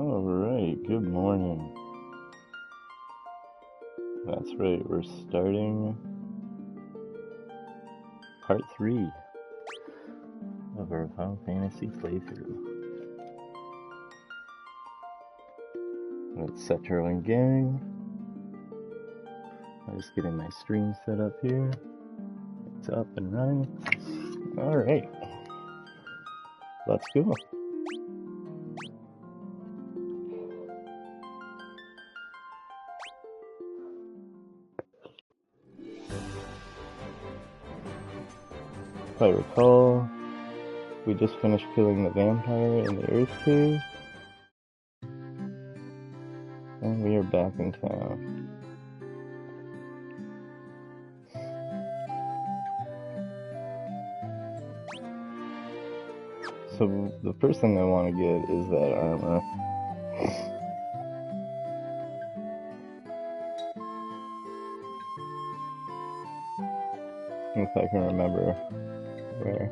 Alright, good morning. That's right, we're starting part 3 of our Final Fantasy playthrough. Let's set Turling Gang. I'm just getting my stream set up here. It's up and running. Alright, let's go. If I recall, we just finished killing the vampire in the Earth Cave, and we are back in town. So the first thing I want to get is that armor. If I can remember where.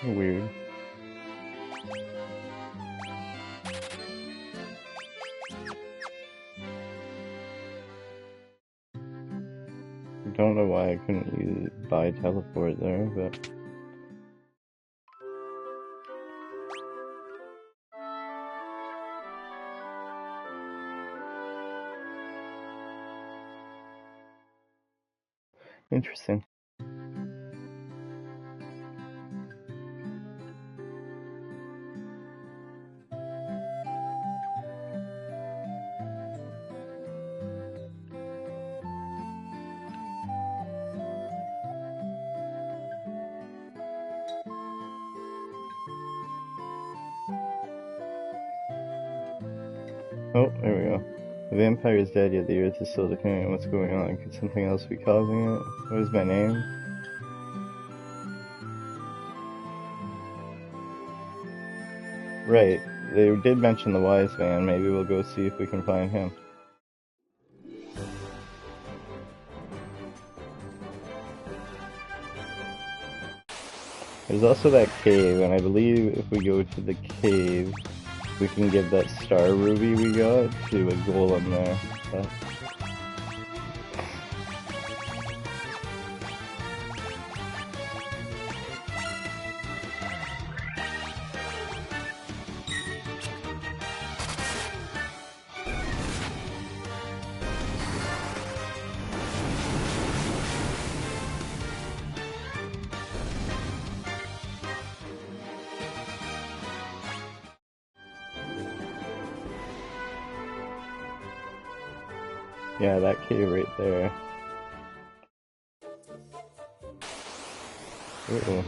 Weird. Don't know why I couldn't buy teleport there, but interesting. Oh, there we go. The vampire is dead, yet the earth is still decaying. What's going on? Could something else be causing it? What is my name? Right. They did mention the wise man. Maybe we'll go see if we can find him. There's also that cave, and I believe if we go to the cave, we can give that star ruby we got to a golem there. But yeah, that cave right there. Uh-oh.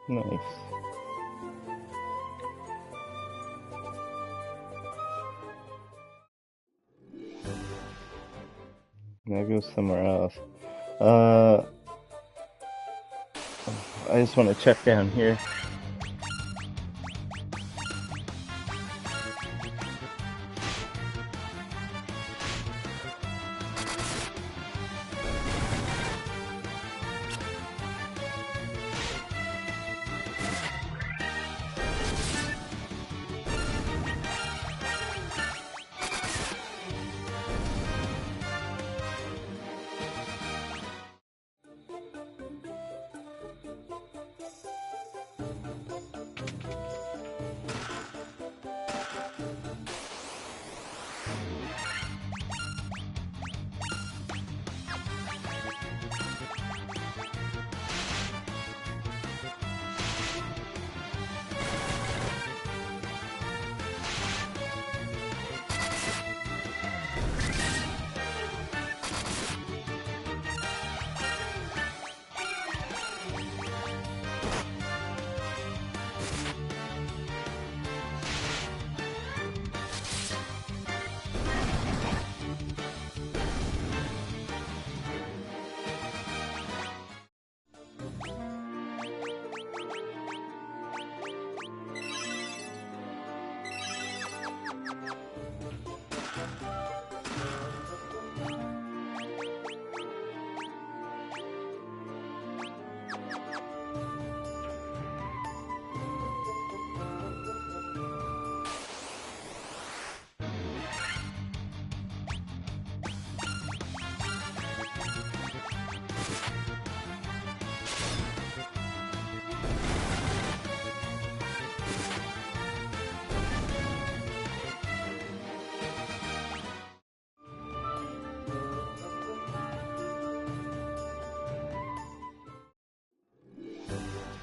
Nice. Now go somewhere else. I just want to check down here.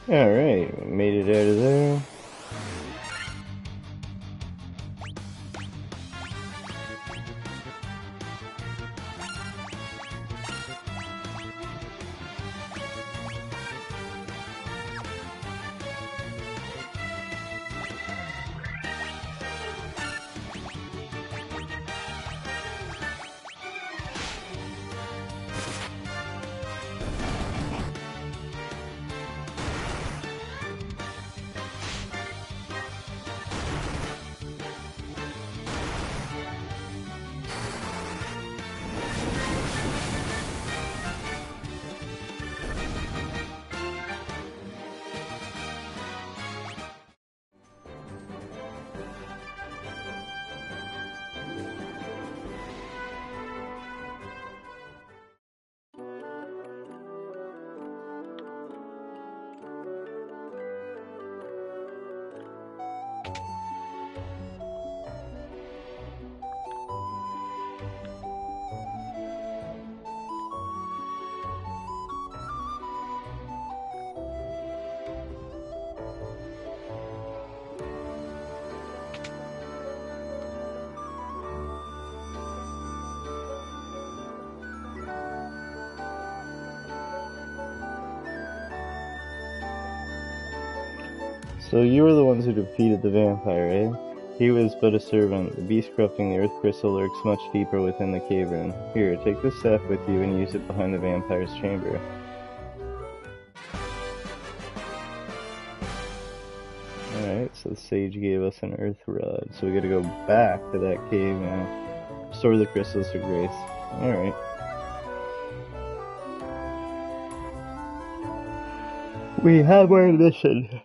Alright, made it out of there. So you were the ones who defeated the vampire, eh? He was but a servant. The beast corrupting the earth crystal lurks much deeper within the cavern. Here, take this staff with you and use it behind the vampire's chamber. Alright, so the sage gave us an earth rod. So we gotta go back to that cave now. Restore the crystals to grace. Alright. We have our mission.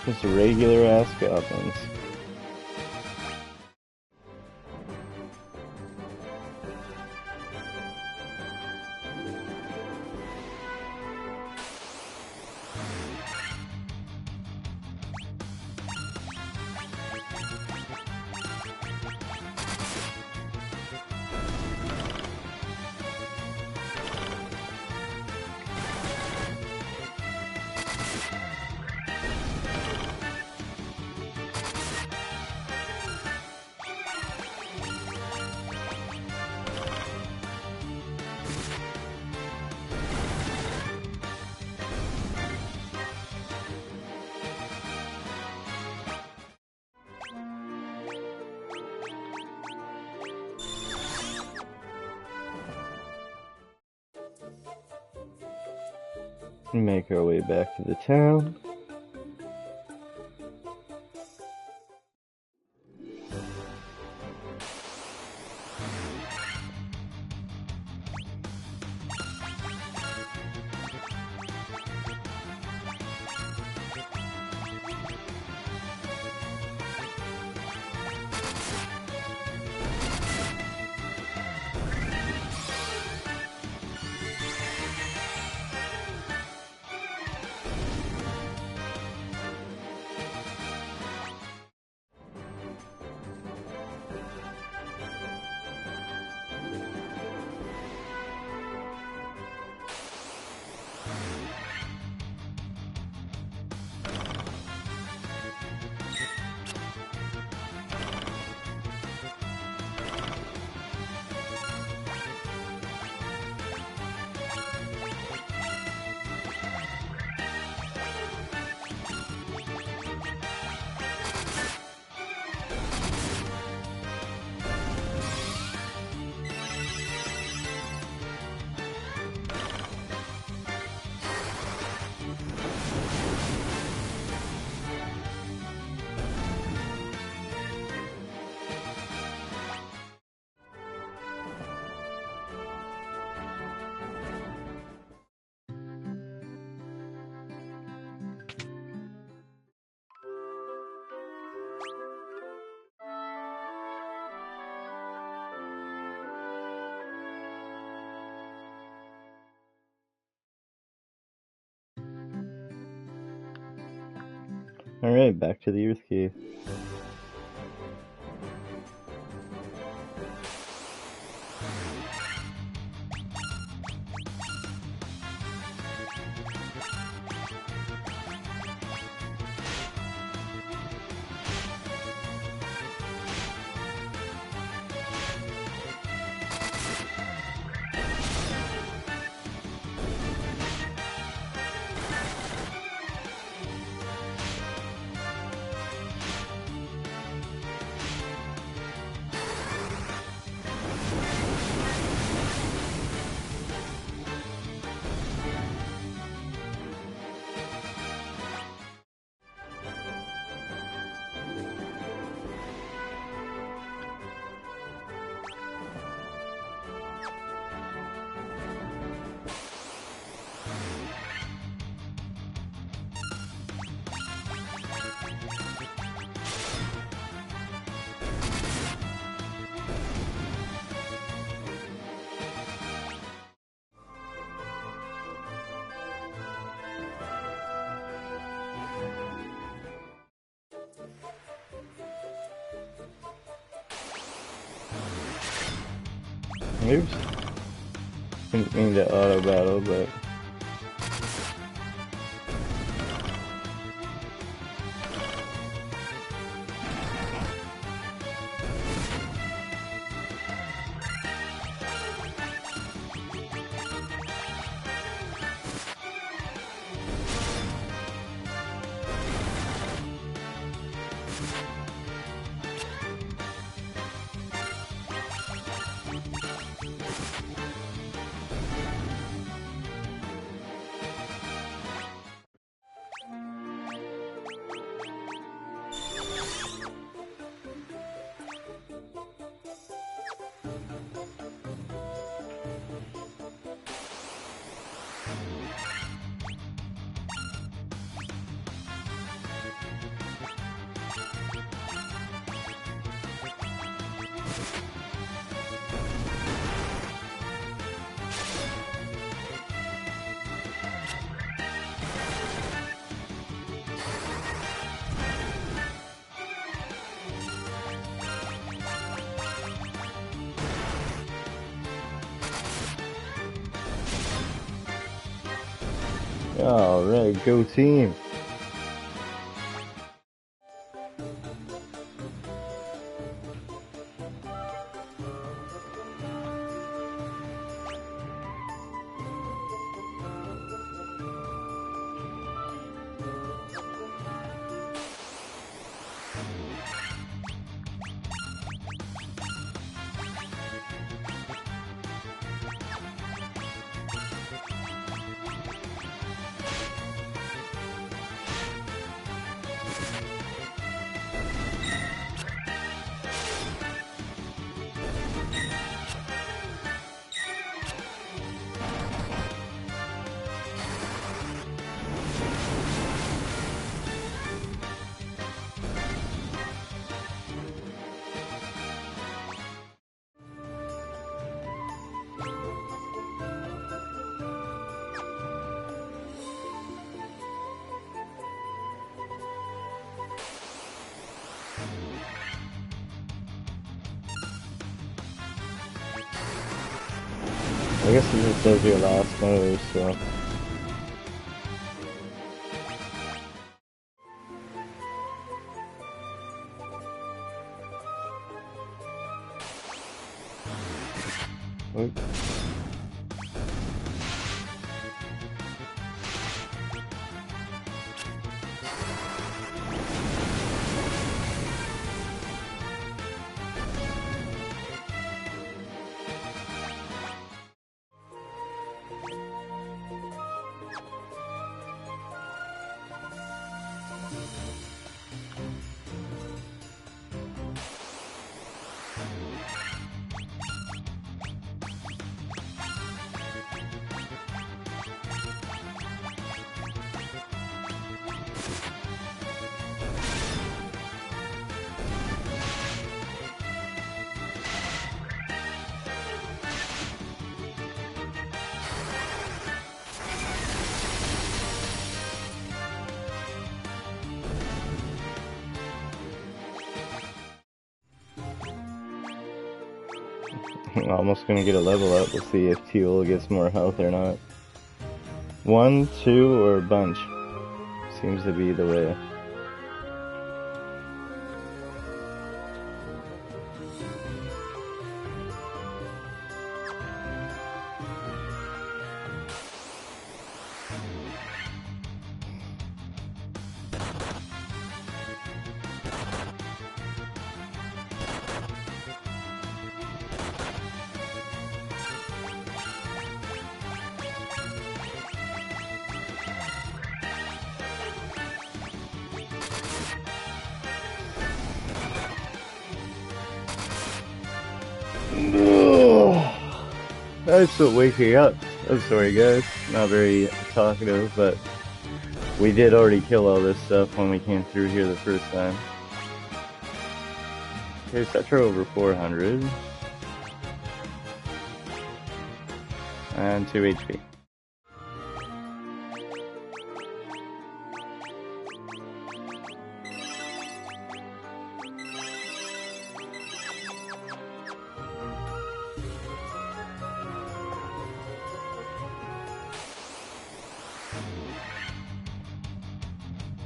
Just regular ass goblins. Make our way back to the town. Alright, back to the Earth Cave. Oops. Didn't mean to auto battle, but alright, go team! I guess it just says your last move, so. Oop. I'm almost gonna get a level up. We'll see if Teal gets more health or not. 1, 2, or bunch seems to be the way. I'm still waking up. I'm sorry guys, not very talkative, but we did already kill all this stuff when we came through here the first time. Okay, Cetra over 400. And 2 HP.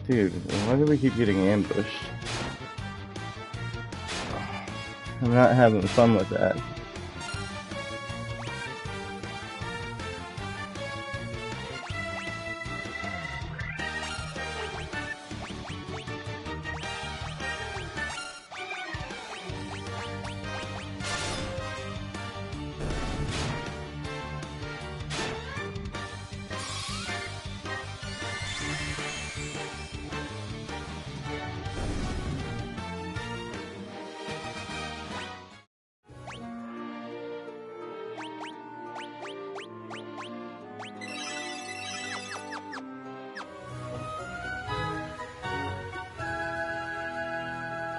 Dude, why do we keep getting ambushed? I'm not having fun with that.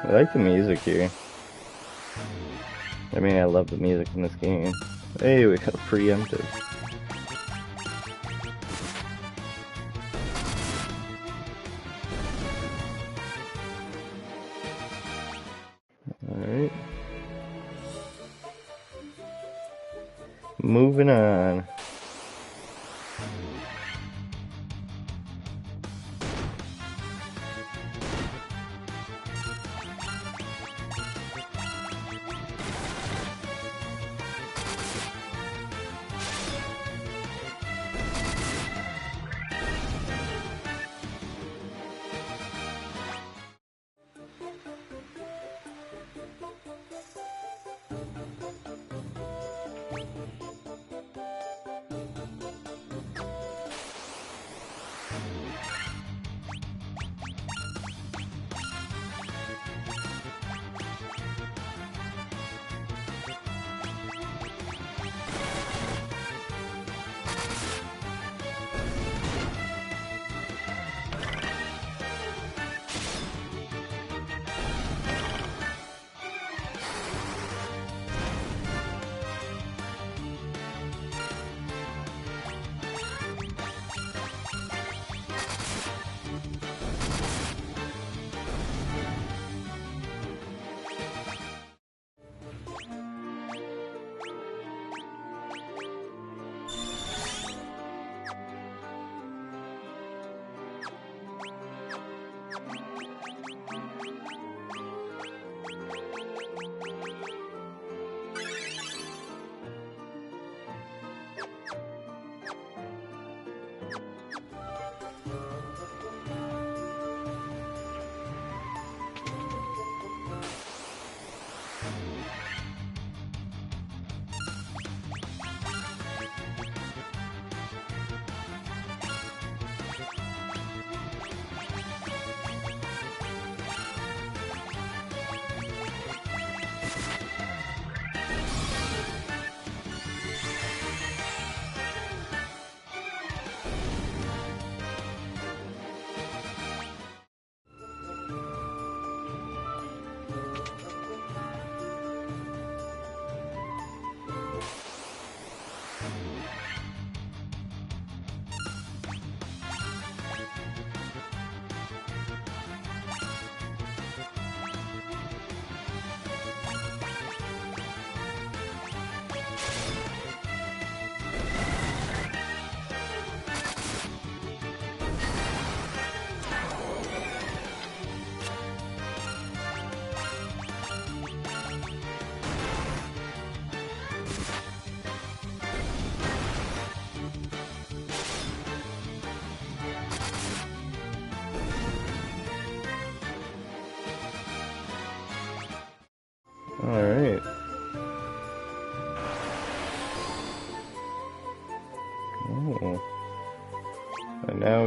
I like the music here. I mean, I love the music in this game. Hey, we got preemptive. Alright. Moving on.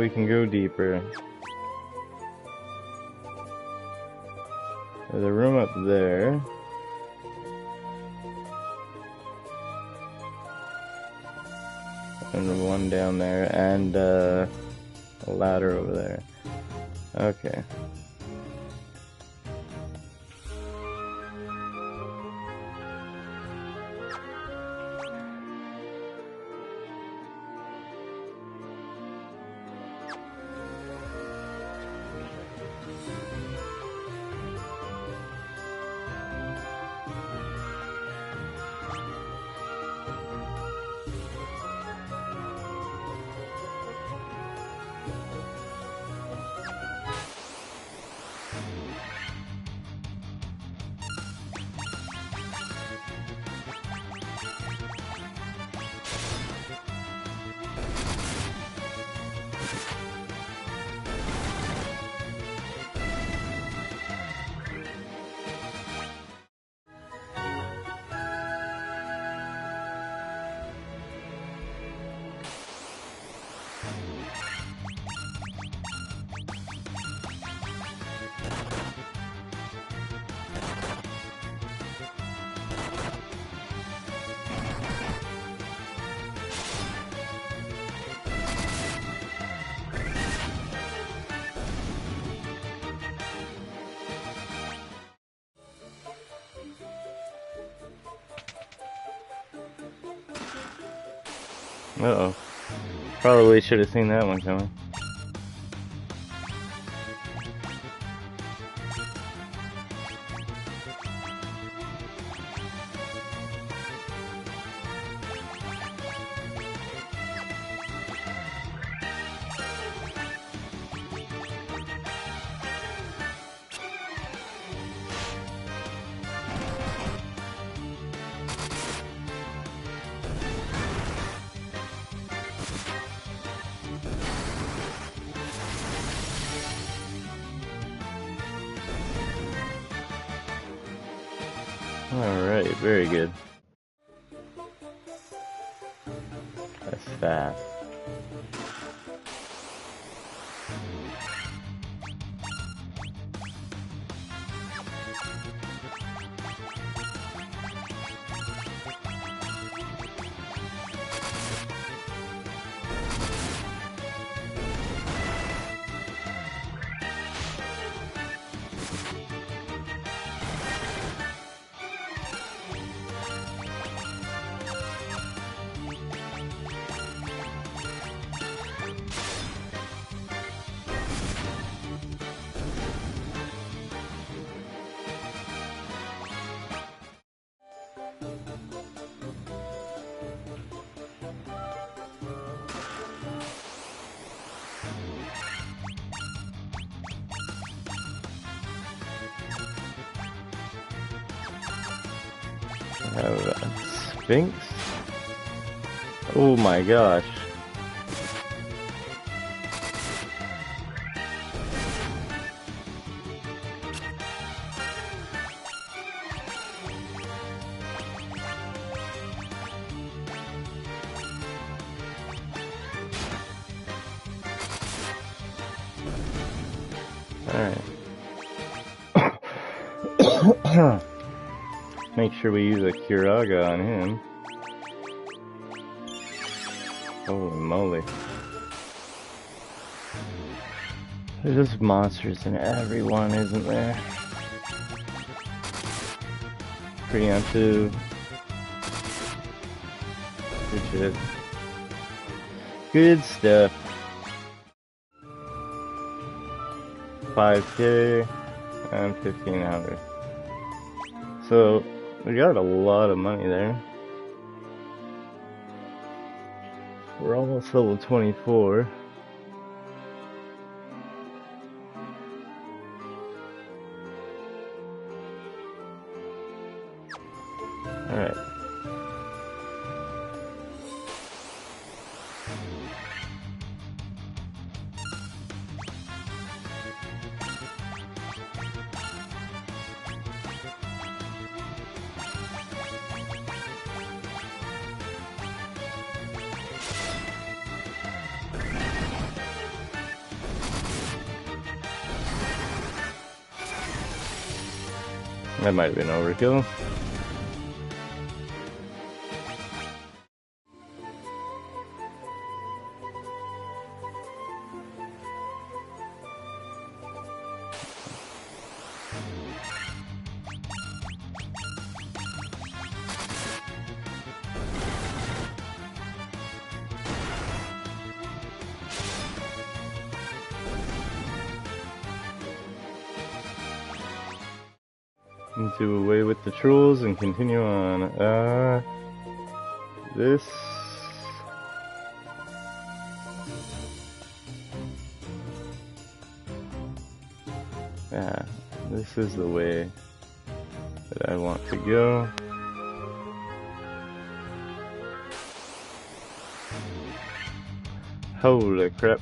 we can go deeper. There's a room up there. And one down there, and a ladder over there. Okay. Uh-oh. Probably should have seen that one coming. Alright, very good. That's fast. I have a Sphinx. Oh my gosh. Alright. Make sure we use a Curaga on him. Holy moly. There's just monsters in everyone, isn't there? Preemptive. Good shit. Good stuff. 5K and 1,500. So, we got a lot of money there. We're almost level 24. Alright. That might have been overkill. Do away with the trolls and continue on. This... Yeah, this is the way that I want to go. Holy crap.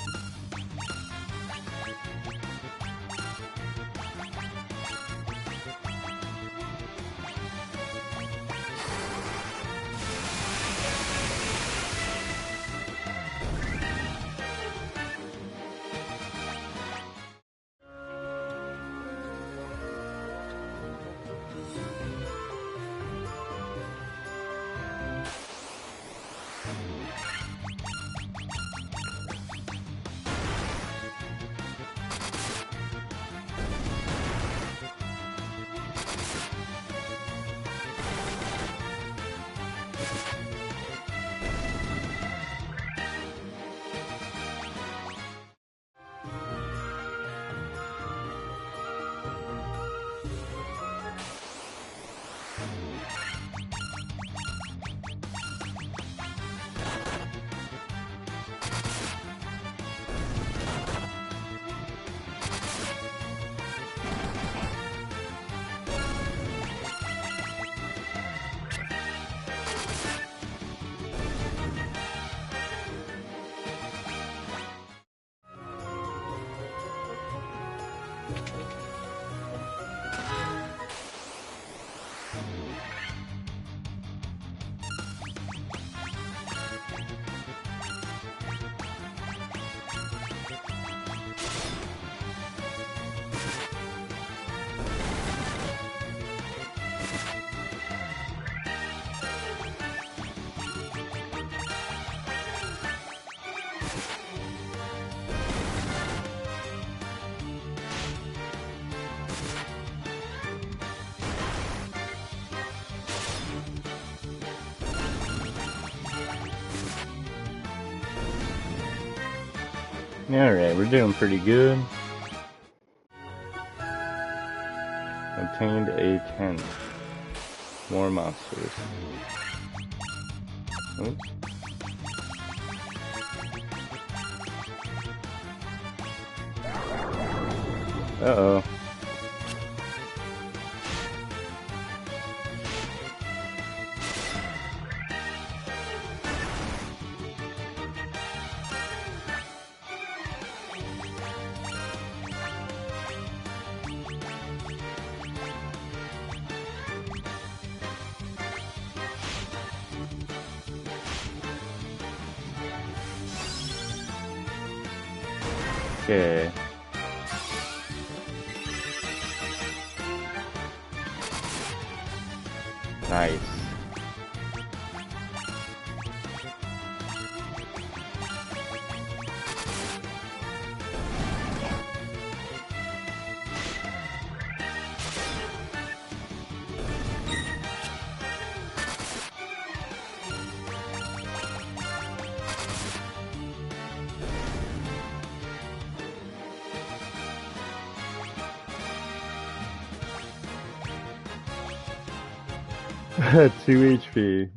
Alright, we're doing pretty good. Obtained a 10. More monsters. Oops. Uh-oh. Okay. Nice. Two HP.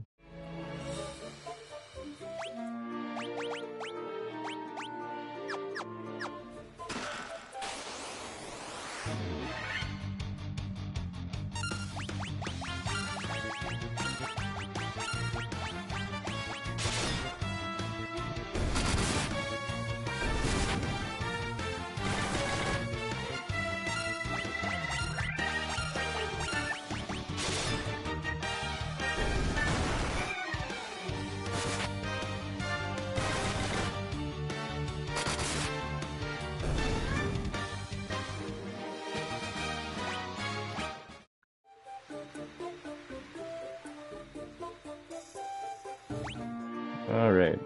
Alright.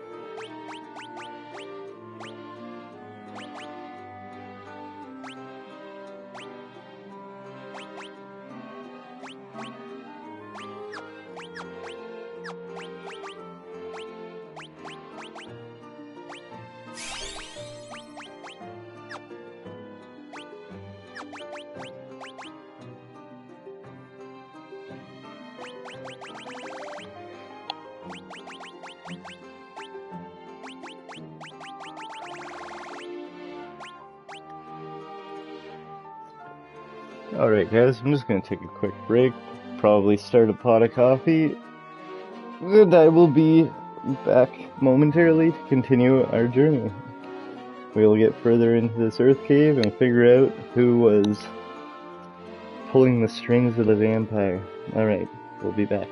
Alright guys, I'm just gonna take a quick break, probably start a pot of coffee, and I will be back momentarily to continue our journey. We'll get further into this earth cave and figure out who was pulling the strings of the vampire. Alright, we'll be back.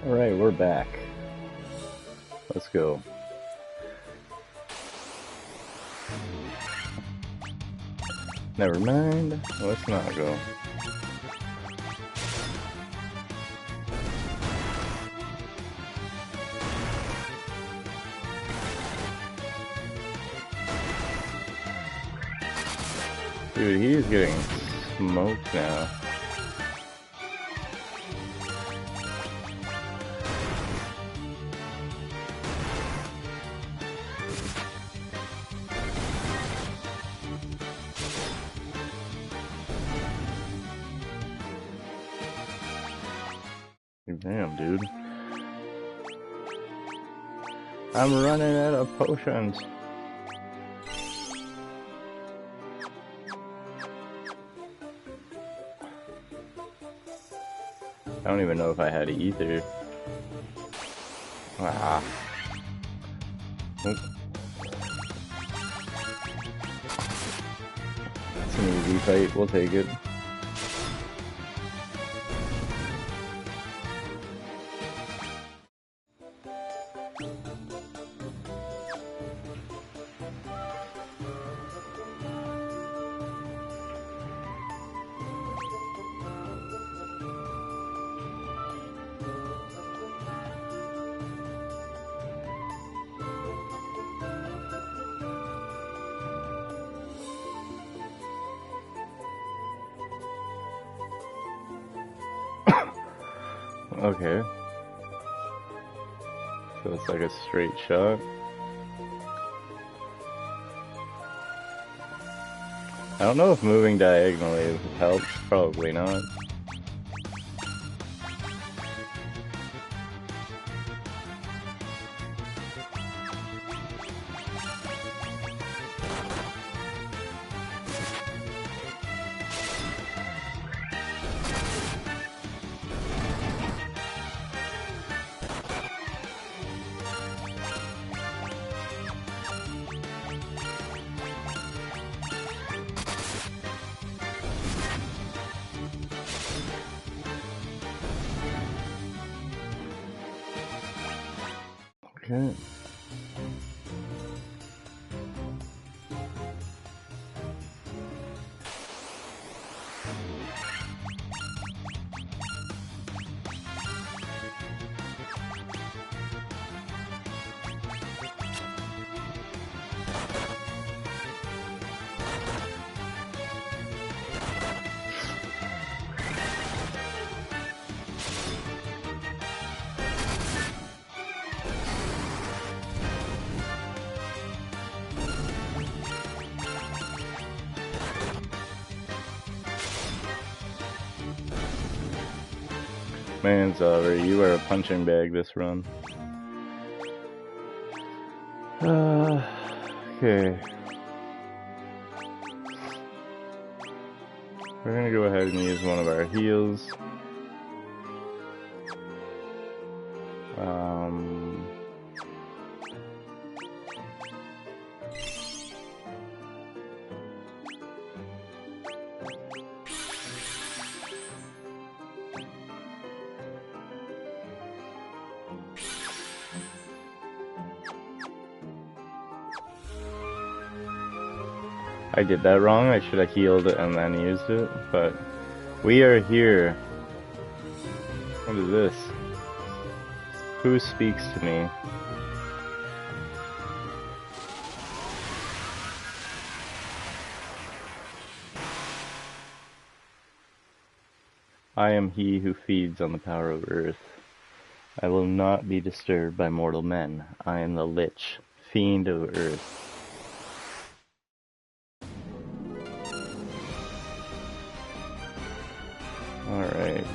Alright, we're back. Let's go. Never mind. Let's not go. Dude, he's getting smoked now. Damn, dude. I'm running out of potions. I don't even know if I had ether. Ah. Oop. It's an easy fight, we'll take it. Okay. So it's like a straight shot. I don't know if moving diagonally helps, probably not. Okay. Man, sorry, you are a punching bag this run. Okay. We're gonna go ahead and use one of our heals. I did that wrong. I should have healed it and then used it, but we are here. What is this? Who speaks to me? I am he who feeds on the power of earth. I will not be disturbed by mortal men. I am the Lich, fiend of earth. Alright.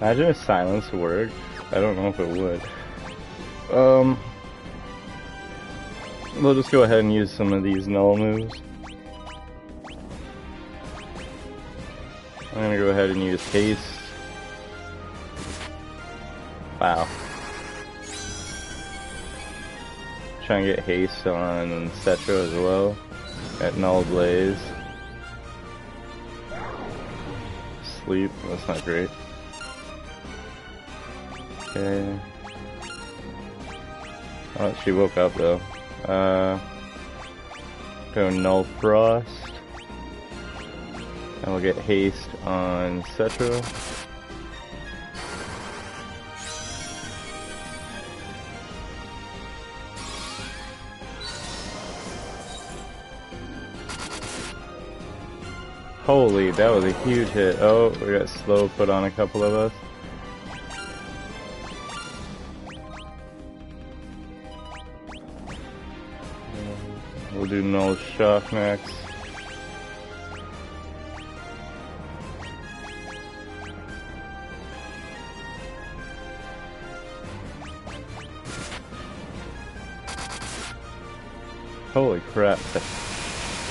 Imagine if silence worked. I don't know if it would. We'll just go ahead and use some of these null moves. I'm gonna go ahead and use haste. Wow. Try and get haste on Cetro as well. At Null Blaze. Sleep, that's not great. Okay. Oh, she woke up though. Go Null Frost. And we'll get haste on Cetro. Holy, that was a huge hit. Oh, we got slow put on a couple of us. We'll do Null Shock next. Holy crap,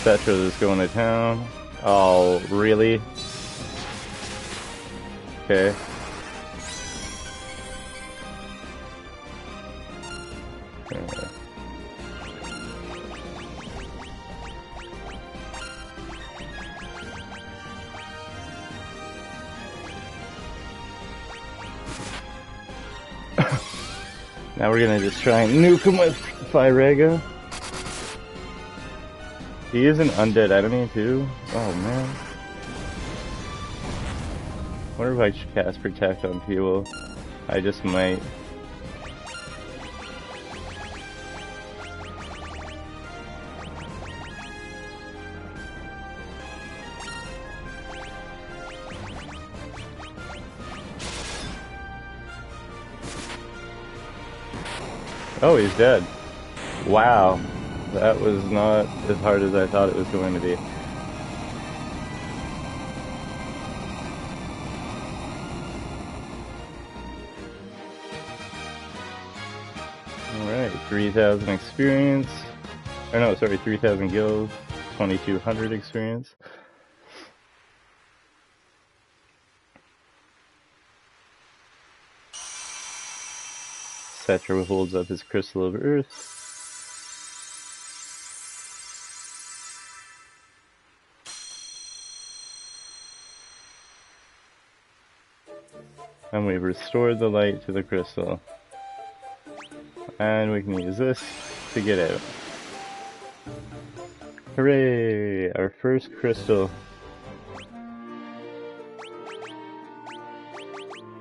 Cetro's is going to town. Oh, really? Okay. Now we're gonna just try and nuke him with Firega. He is an undead enemy too? Oh man. Wonder if I should cast Protect on people. I just might. Oh, he's dead. Wow. That was not as hard as I thought it was going to be. Alright, 3,000 experience. Or no, sorry, 3,000 gills, 2,200 experience. Cetro holds up his Crystal of Earth. And we've restored the light to the crystal. And we can use this to get out. Hooray! Our first crystal.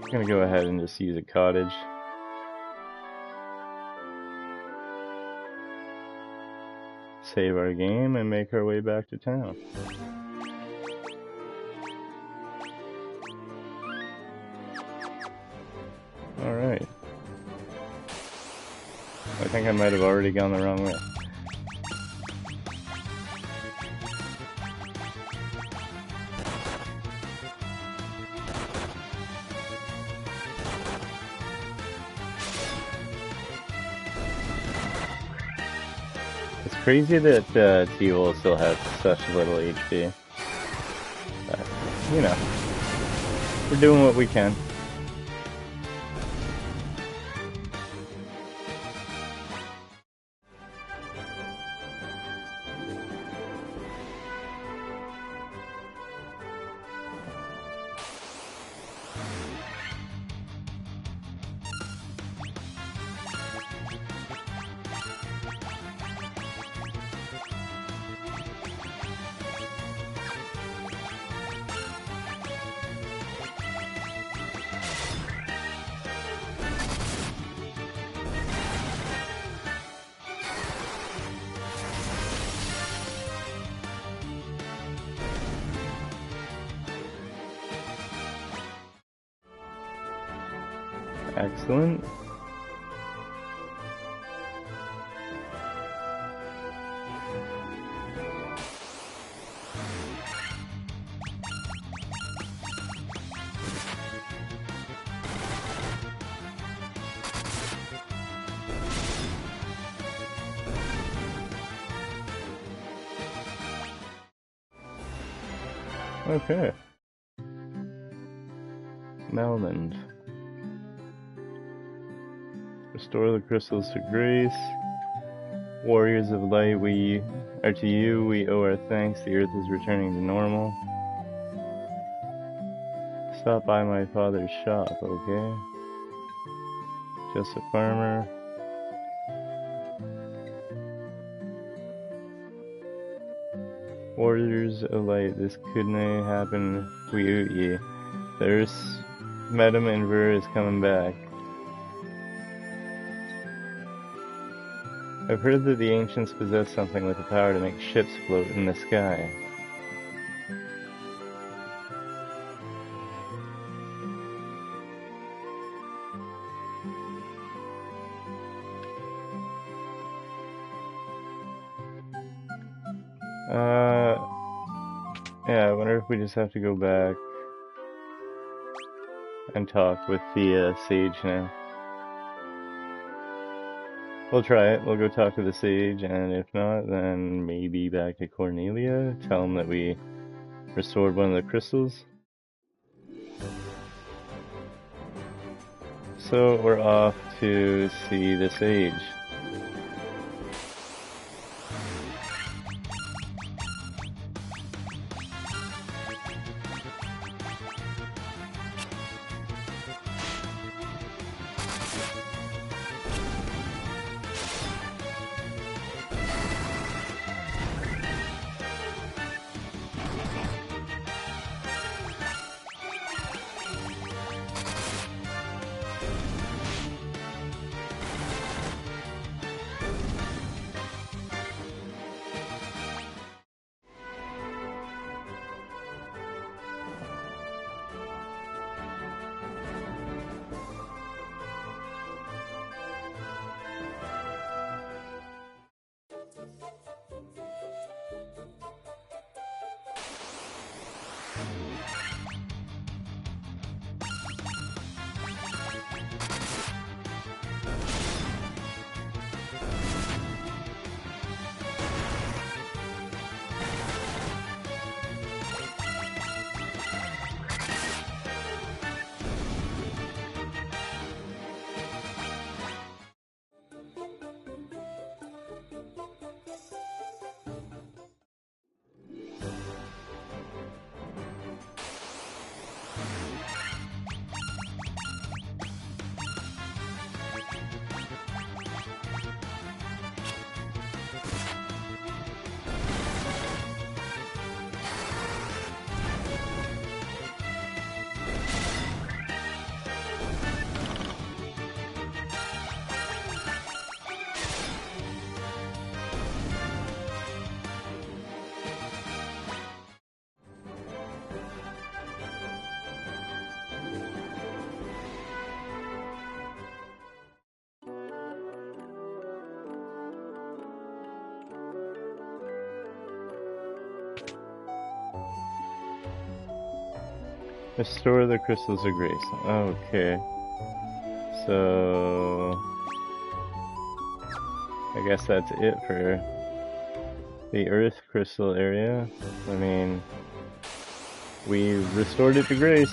I'm gonna go ahead and just use a cottage. Save our game and make our way back to town. Alright. I think I might have already gone the wrong way. It's crazy that T-Will still has such little HP. But, you know, we're doing what we can. Excellent. Okay. Melmond. Restore the crystals to grace. Warriors of light, we are to you, we owe our thanks. The earth is returning to normal. Stop by my father's shop, okay? Just a farmer. Warriors of light, this couldn't happen. We oot ye. The earth's Madam Enver is coming back. I've heard that the ancients possess something with the power to make ships float in the sky. Yeah, I wonder if we just have to go back and talk with the sage now. We'll try it. We'll go talk to the sage, and if not, then maybe back to Cornelia. Tell him that we restored one of the crystals. So we're off to see the sage. Restore the crystals of grace. Okay. So I guess that's it for the Earth crystal area. I mean, we restored it to grace.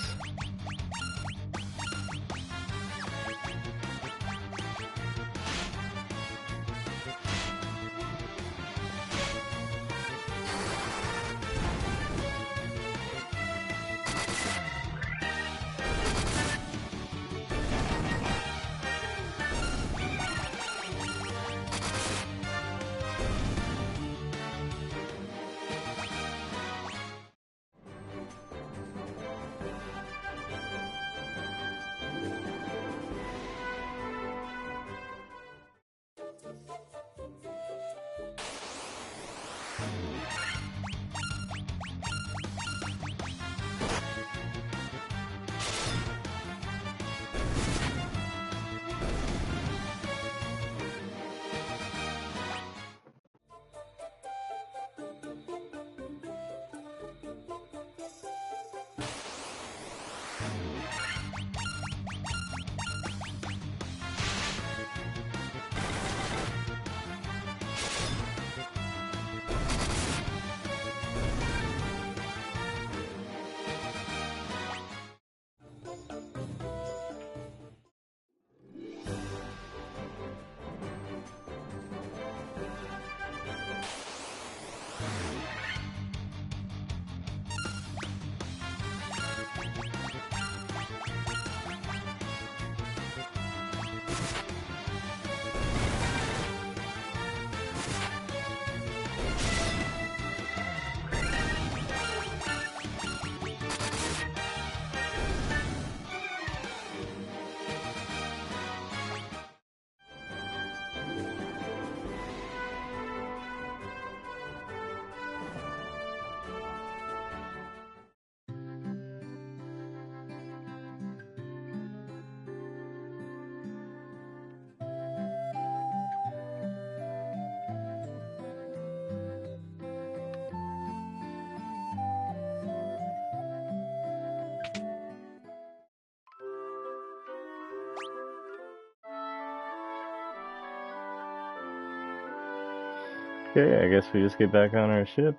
Okay, I guess we just get back on our ship.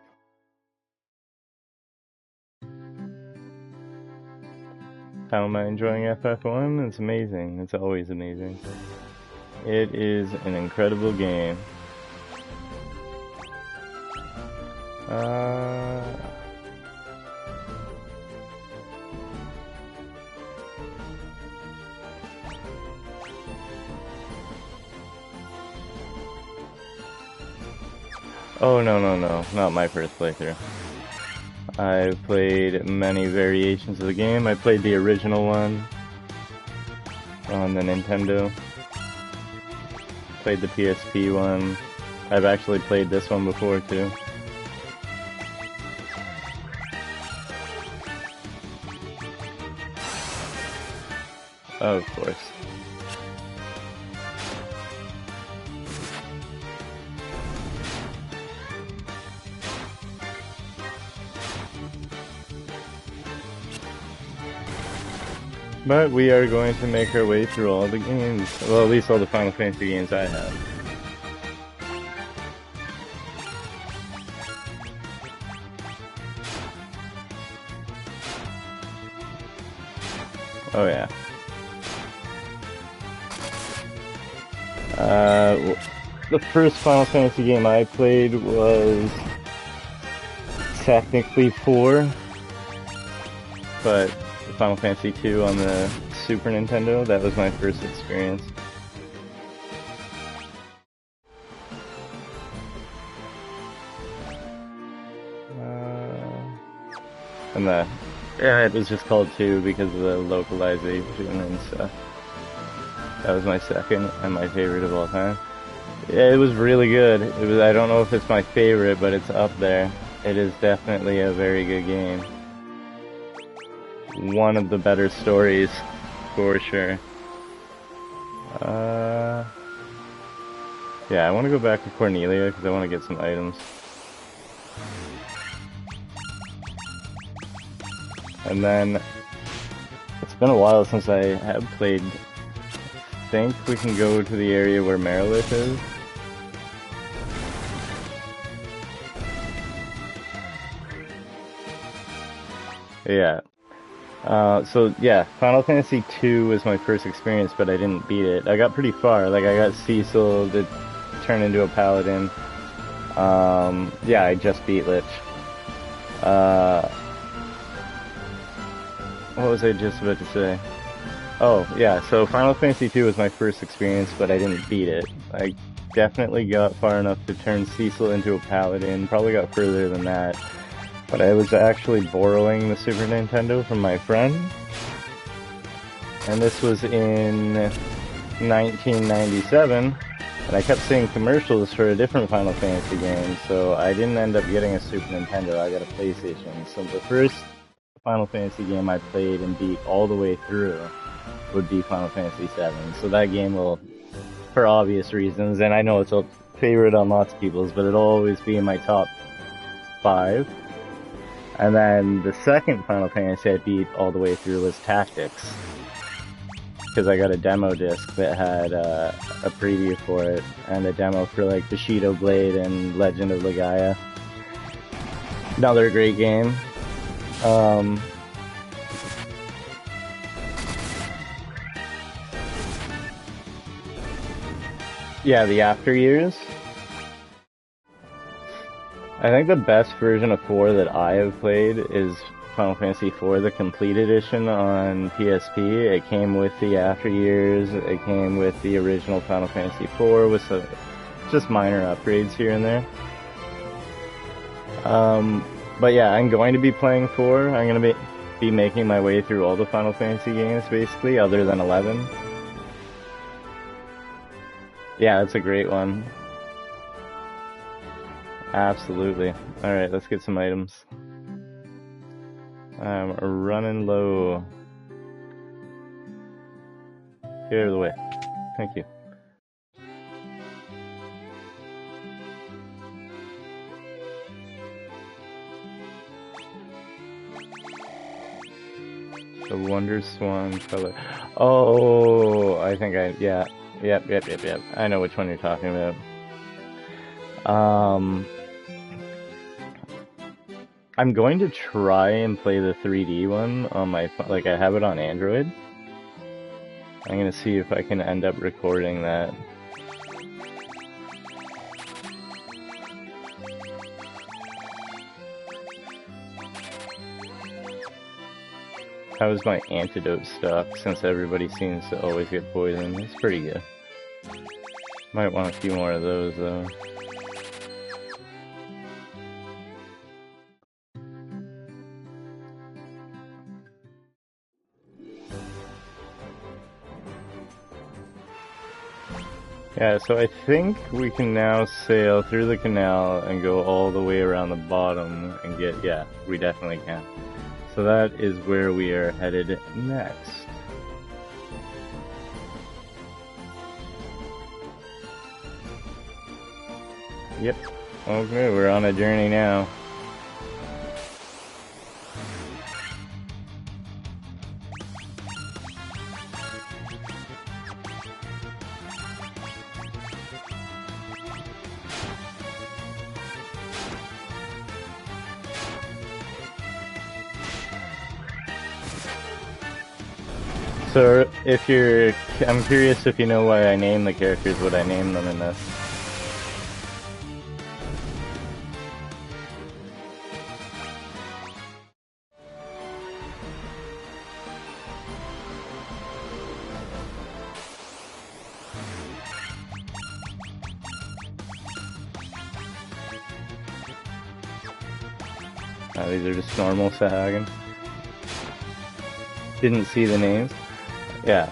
How am I enjoying FF1? It's amazing. It's always amazing. It is an incredible game. Oh, no, not my first playthrough. I've played many variations of the game. I played the original one on the Nintendo. Played the PSP one. I've actually played this one before too. Oh, of course. But we are going to make our way through all the games. Well, at least all the Final Fantasy games I have. Oh yeah. The first Final Fantasy game I played was technically 4, but Final Fantasy 2 on the Super Nintendo, that was my first experience. And it was just called 2 because of the localization and stuff. That was my second and my favorite of all time. Yeah, it was really good. I don't know if it's my favorite, but it's up there. It is definitely a very good game. One of the better stories, for sure. Yeah, I want to go back to Cornelia because I want to get some items. And then, it's been a while since I have played. I think we can go to the area where Merilith is. Yeah. So yeah, Final Fantasy 2 was my first experience, but I didn't beat it. I got pretty far. Like, I got Cecil to turn into a paladin. Yeah, I just beat Lich. What was I just about to say? Oh, yeah, so Final Fantasy 2 was my first experience, but I didn't beat it. I definitely got far enough to turn Cecil into a paladin, probably got further than that. But I was actually borrowing the Super Nintendo from my friend. And this was in 1997. And I kept seeing commercials for a different Final Fantasy game, so I didn't end up getting a Super Nintendo, I got a PlayStation. So the first Final Fantasy game I played and beat all the way through would be Final Fantasy VII. So that game will, for obvious reasons, and I know it's a favorite on lots of people's, but it'll always be in my top 5. And then the second Final Fantasy I beat all the way through was Tactics. Because I got a demo disc that had a preview for it, and a demo for like Bushido Blade and Legend of Legaia. Another great game. Yeah, the After Years. I think the best version of 4 that I have played is Final Fantasy IV, the Complete Edition on PSP. It came with the After Years, it came with the original Final Fantasy IV with some just minor upgrades here and there. But yeah, I'm going to be playing 4. I'm going to be making my way through all the Final Fantasy games, basically, other than 11. Yeah, that's a great one. Absolutely. Alright, let's get some items. I'm running low. Get out of the way. Thank you. The Wonder Swan color. Oh, I think yeah. Yep. I know which one you're talking about. I'm going to try and play the 3D one on my phone. Like, I have it on Android. I'm gonna see if I can end up recording that. How is my antidote stock, since everybody seems to always get poisoned? It's pretty good. Might want a few more of those, though. Yeah, so I think we can now sail through the canal and go all the way around the bottom and get, yeah, we definitely can. So that is where we are headed next. Yep. Okay, we're on a journey now. So, if you're, I'm curious if you know why I named the characters what I named them in this. These are just normal Sahagins. Didn't see the names. Yeah,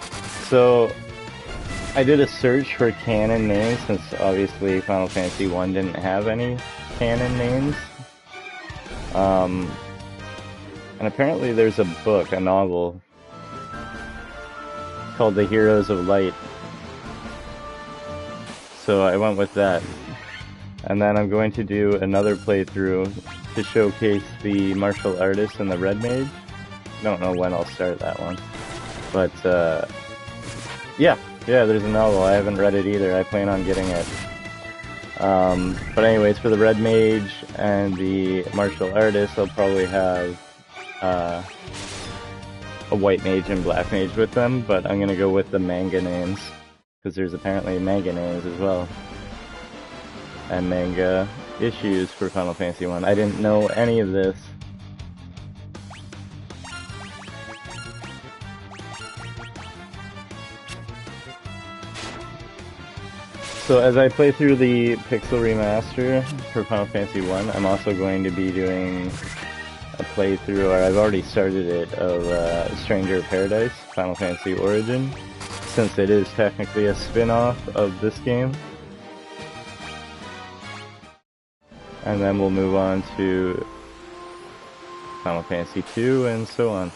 so I did a search for canon names since obviously Final Fantasy 1 didn't have any canon names. And apparently there's a book, a novel, called The Heroes of Light. So I went with that. And then I'm going to do another playthrough to showcase the martial artist and the red mage. Don't know when I'll start that one. But, yeah, there's a novel. I haven't read it either. I plan on getting it. But anyways, for the red mage and the martial artist, I'll probably have a white mage and black mage with them, but I'm gonna go with the manga names, because there's apparently manga names as well. And manga issues for Final Fantasy 1. I didn't know any of this. So as I play through the Pixel Remaster for Final Fantasy 1, I'm also going to be doing a playthrough, or I've already started it, of Stranger of Paradise, Final Fantasy Origin, since it is technically a spin-off of this game. And then we'll move on to Final Fantasy 2 and so on.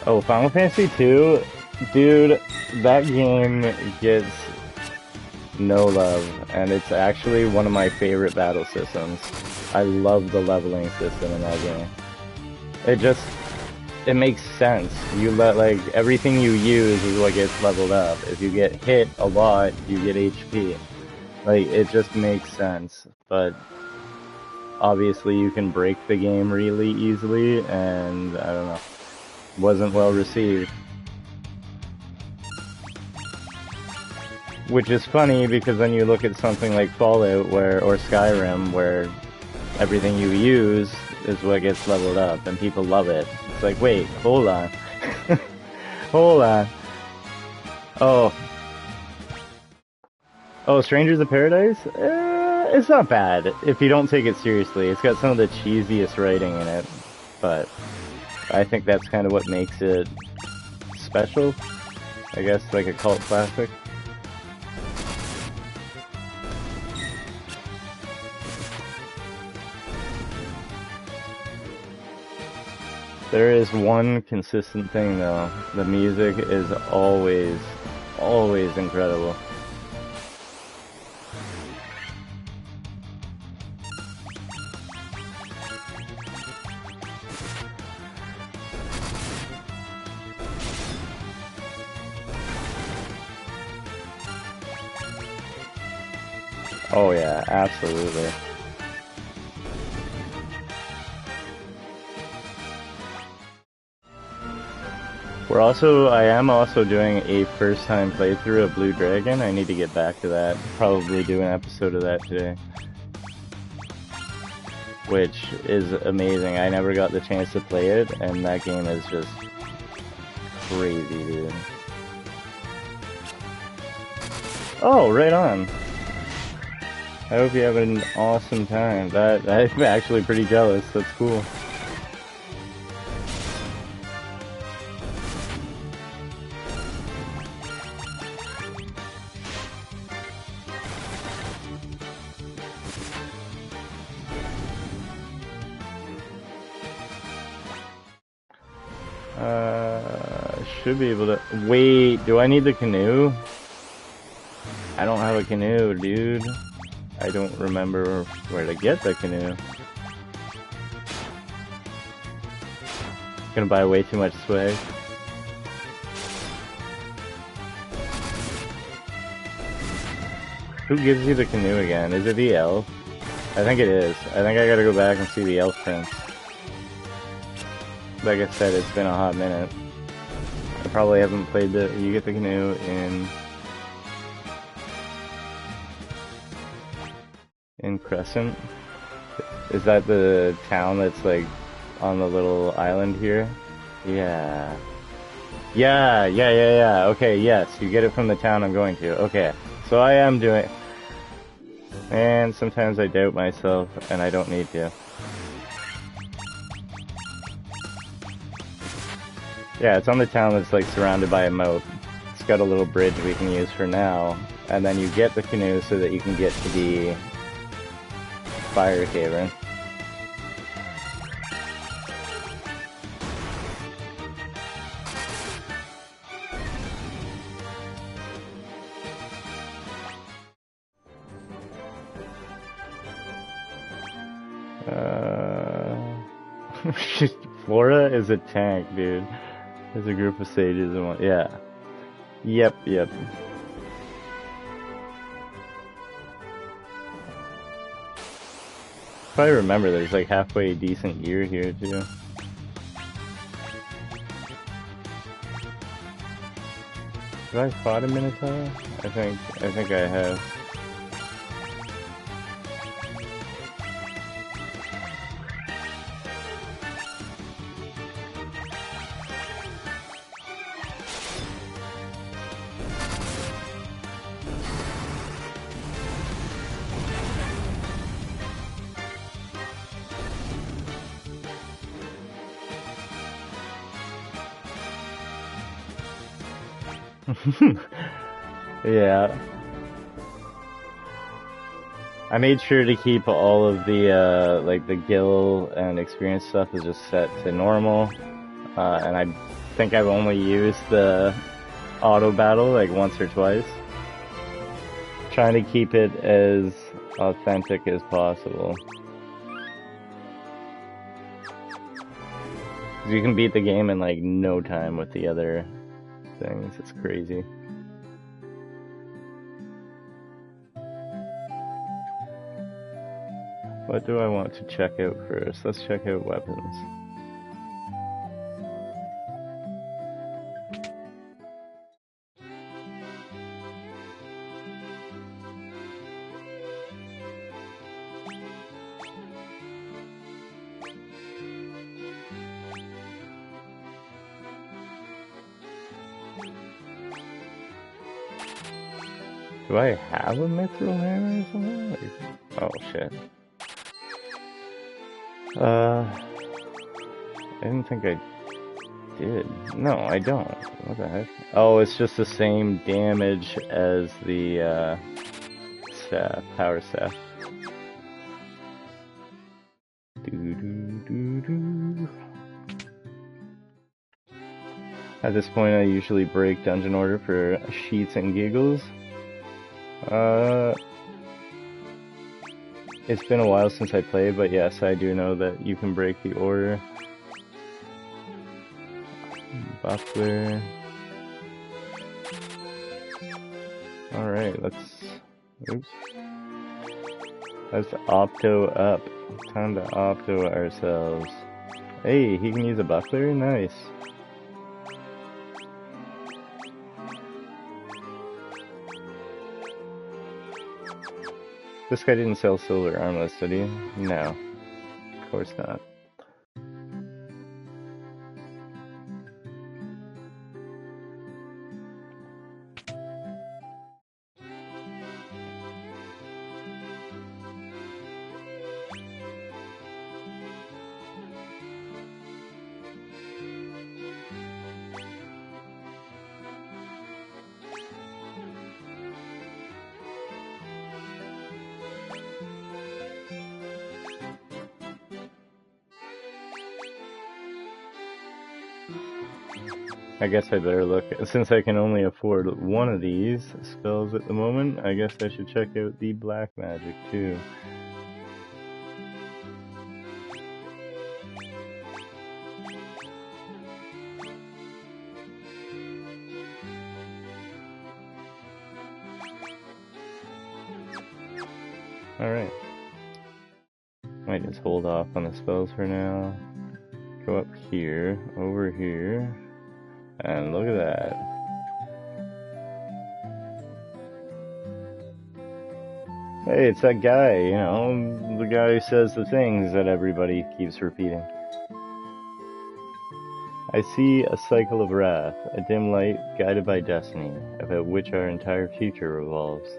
Oh, Final Fantasy 2, dude, that game gets no love, and it's actually one of my favorite battle systems. I love the leveling system in that game. It makes sense. You let, like, everything you use is what gets leveled up. If you get hit a lot, you get HP. Like, it just makes sense, but obviously you can break the game really easily, and I don't know. Wasn't well received. Which is funny because then you look at something like Fallout or Skyrim, where everything you use is what gets leveled up and people love it. It's like, wait, hold on. Hold on. Oh, Strangers of Paradise? It's not bad if you don't take it seriously. It's got some of the cheesiest writing in it, but I think that's kind of what makes it special. I guess, like a cult classic. There is one consistent thing though. The music is always incredible. Oh yeah, absolutely. I am also doing a first time playthrough of Blue Dragon. I need to get back to that. Probably do an episode of that today. Which is amazing. I never got the chance to play it, and that game is just crazy, dude. Oh, right on. I hope you have an awesome time. I'm actually pretty jealous. That's cool. Should be able to... Wait, do I need the canoe? I don't have a canoe, dude. I don't remember where to get the canoe. Gonna buy way too much swag. Who gives you the canoe again? Is it the elf? I think it is. I think I gotta go back and see the elf prince. Like I said, it's been a hot minute. I probably haven't played the... You get the canoe in Crescent. Is that the town that's like on the little island here? Yeah. Yeah. Okay, yes, you get it from the town I'm going to. Okay, so I am doing... And sometimes I doubt myself, and I don't need to. Yeah, it's on the town that's like surrounded by a moat. It's got a little bridge we can use for now, and then you get the canoe so that you can get to the fire cavern. Flora is a tank, dude. There's a group of sages and one. Yeah. Yep. If I remember, there's like halfway decent gear here too. Have I fought a Minotaur? I think I have. Yeah. I made sure to keep all of the, like the guild and experience stuff is just set to normal. And I think I've only used the auto battle like once or twice. Trying to keep it as authentic as possible. You can beat the game in like no time with the other things. It's crazy. What do I want to check out first? Let's check out weapons. Do I have a mithril hammer or something? Oh shit. I didn't think I did. No, I don't. What the heck? Oh, it's just the same damage as the staff, power staff. At this point, I usually break dungeon order for sheets and giggles. It's been a while since I played, but yes, I do know that you can break the order. Buckler. Alright, let's... Oops. Let's opto up. Time to opto ourselves. Hey, he can use a buckler? Nice. This guy didn't sell silver armless, did he? No. Of course not. I guess I better look, since I can only afford one of these spells at the moment, I guess I should check out the black magic too. Alright. Might just hold off on the spells for now. Go up here, over here, and look at that. Hey, it's that guy, you know, the guy who says the things that everybody keeps repeating. I see a cycle of wrath, a dim light guided by destiny, about which our entire future revolves.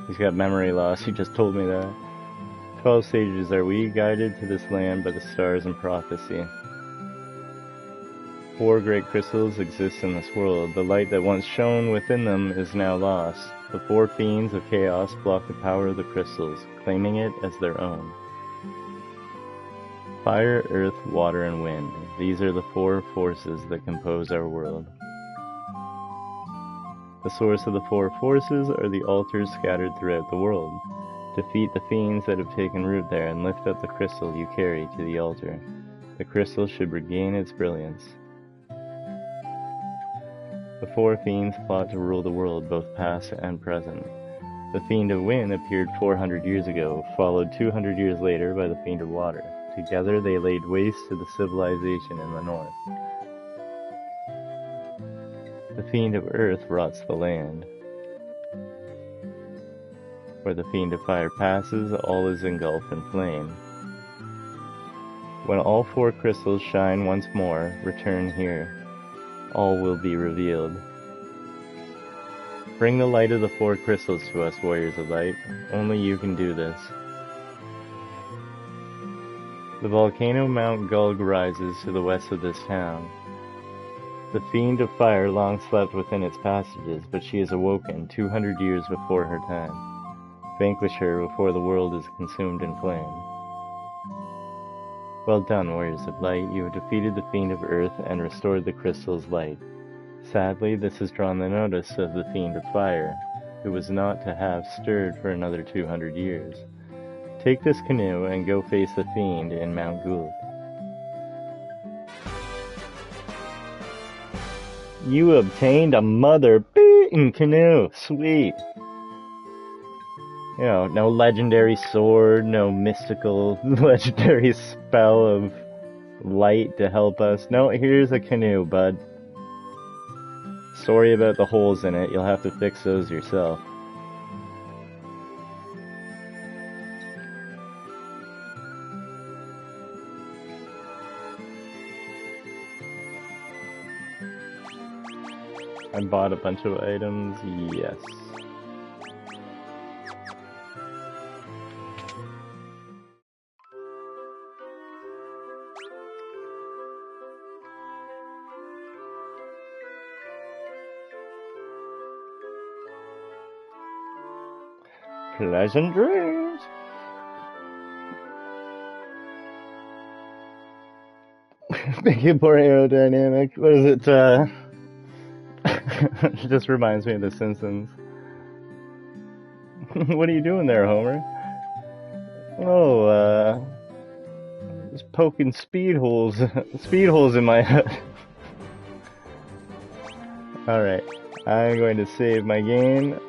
He's got memory loss, he just told me that. 12 sages are we, guided to this land by the stars and prophecy. 4 great crystals exist in this world. The light that once shone within them is now lost. The 4 fiends of chaos block the power of the crystals, claiming it as their own. Fire, earth, water, and wind. These are the 4 forces that compose our world. The source of the 4 forces are the altars scattered throughout the world. Defeat the fiends that have taken root there and lift up the crystal you carry to the altar. The crystal should regain its brilliance. The 4 fiends plot to rule the world, both past and present. The Fiend of Wind appeared 400 years ago, followed 200 years later by the Fiend of Water. Together they laid waste to the civilization in the north. The Fiend of Earth rots the land. Where the Fiend of Fire passes, all is engulfed in flame. When all 4 crystals shine once more, return here. All will be revealed. Bring the light of the 4 crystals to us, warriors of light. Only you can do this. The volcano Mount Gulg rises to the west of this town. The Fiend of Fire long slept within its passages, but she is awoken 200 years before her time. Vanquish her before the world is consumed in flame. Well done, warriors of light. You have defeated the Fiend of Earth and restored the crystal's light. Sadly, this has drawn the notice of the Fiend of Fire, who was not to have stirred for another 200 years. Take this canoe and go face the Fiend in Mount Gulg. You obtained a mother-beaten canoe! Sweet! You know, no legendary sword, no mystical legendary spell of light to help us. No, here's a canoe, bud. Sorry about the holes in it, you'll have to fix those yourself. I bought a bunch of items, yes. Pleasant dreams! Make it more aerodynamic. What is it, it just reminds me of The Simpsons. What are you doing there, Homer? Oh, just poking speed holes in my head. Alright, I'm going to save my game.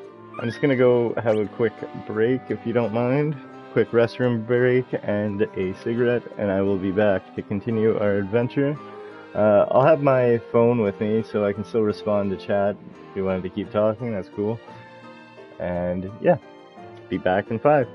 I'm just gonna go have a quick break if you don't mind. Quick restroom break and a cigarette, and I will be back to continue our adventure. I'll have my phone with me so I can still respond to chat. If you wanted to keep talking, that's cool. And yeah, be back in 5.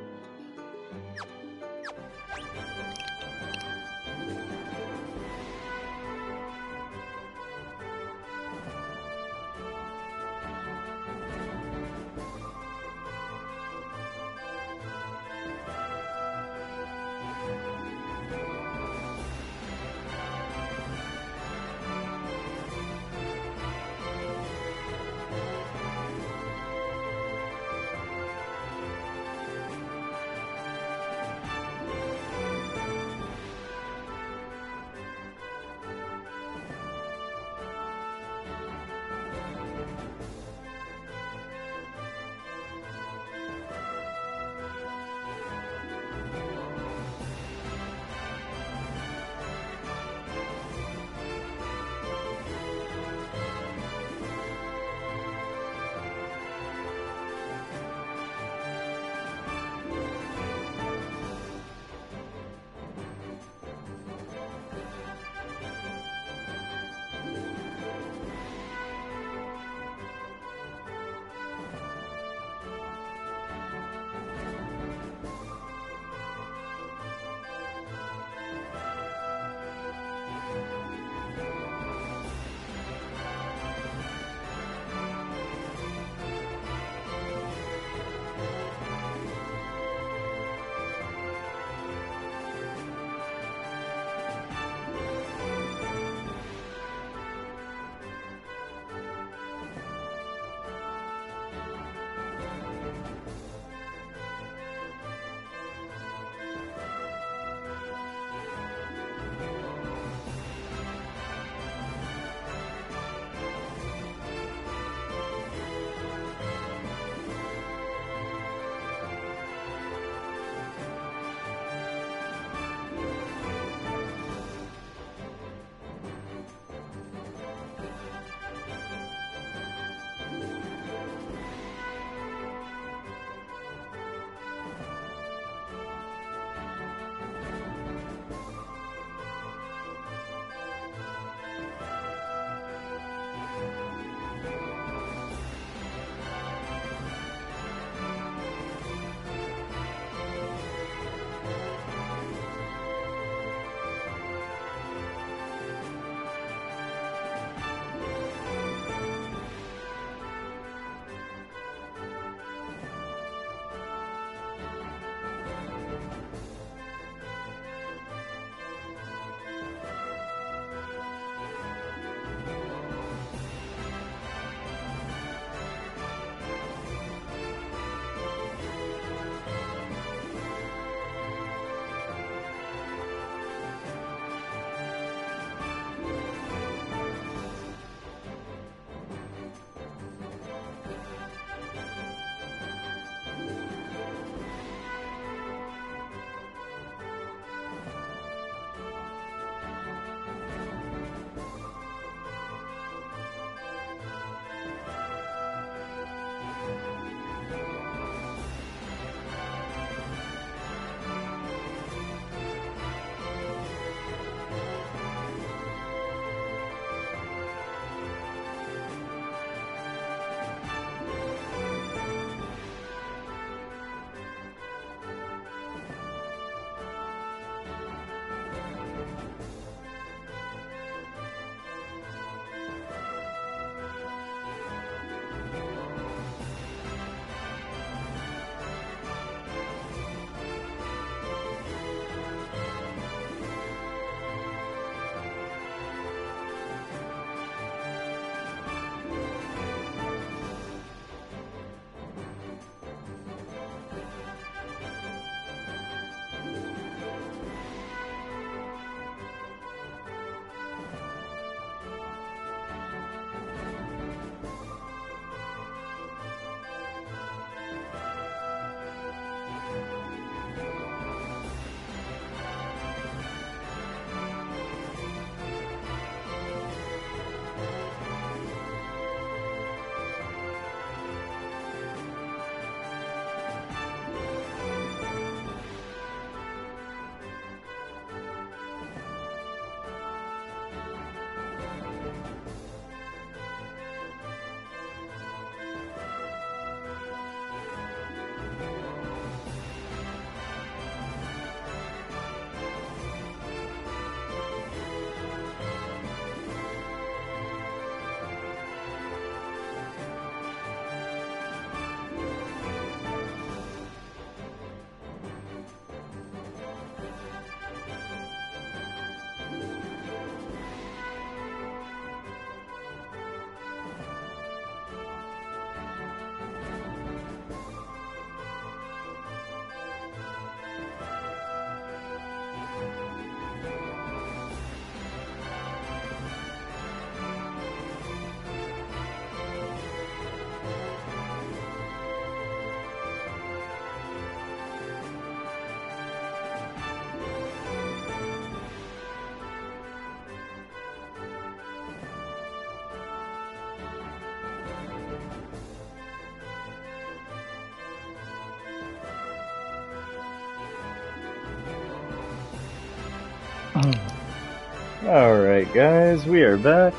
Alright guys, we are back.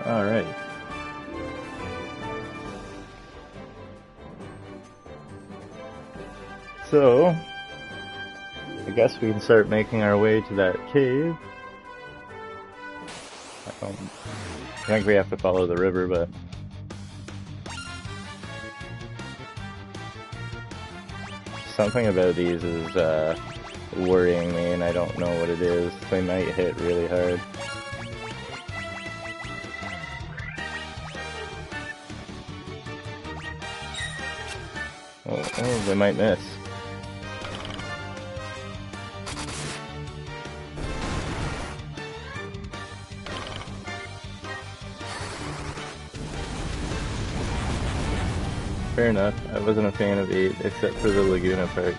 Alright. So, I guess we can start making our way to that cave. I think we have to follow the river, but... something about these is worrying me, and I don't know what it is. They might hit really hard. Oh, they might miss. Fair enough. I wasn't a fan of 8, except for the Laguna parts.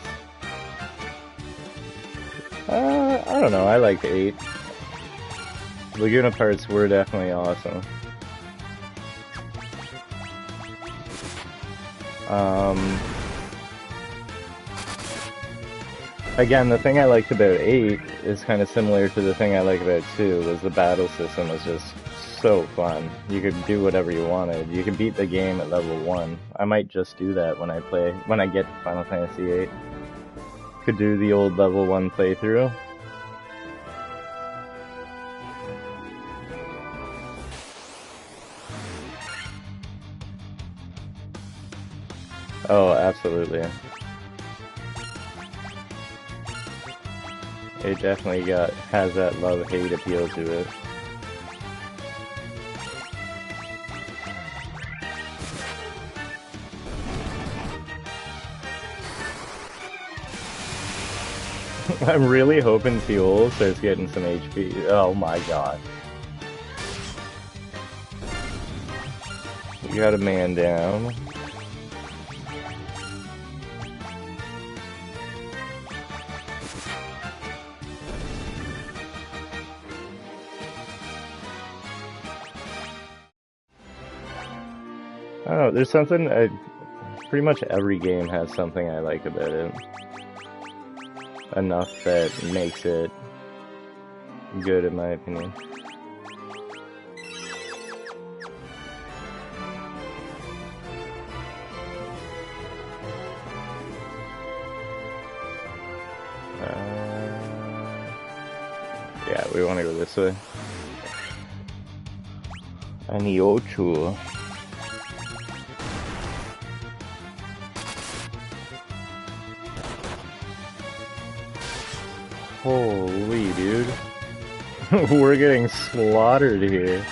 I don't know, I liked 8. Laguna parts were definitely awesome. Again, the thing I liked about 8 is kind of similar to the thing I like about 2, was the battle system was just so fun. You could do whatever you wanted. You could beat the game at level 1. I might just do that when I get to Final Fantasy VIII. Could do the old level 1 playthrough. Oh, absolutely. It definitely has that love-hate appeal to it. I'm really hoping Fiol starts getting some HP. Oh my god. We got a man down. I don't know, there's something, pretty much every game has something I like about it. Enough that makes it good in my opinion. Yeah, we want to go this way. Aniochu. Holy dude. We're getting slaughtered here.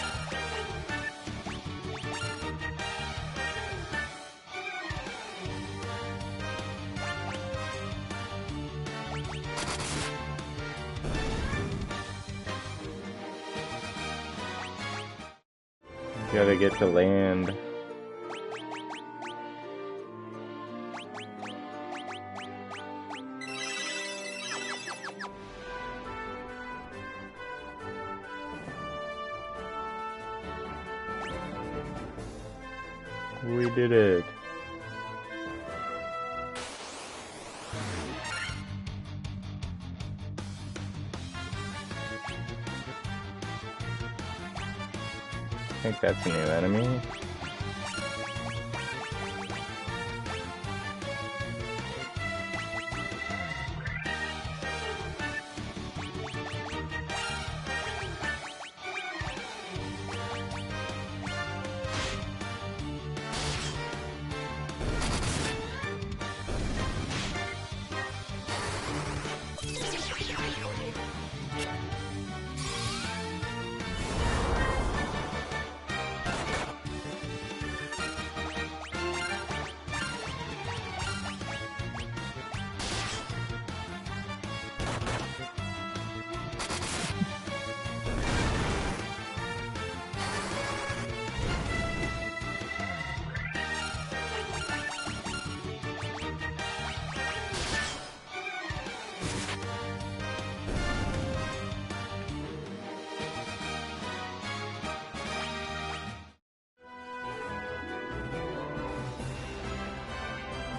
Gotta get to land. We did it. I think that's a new enemy.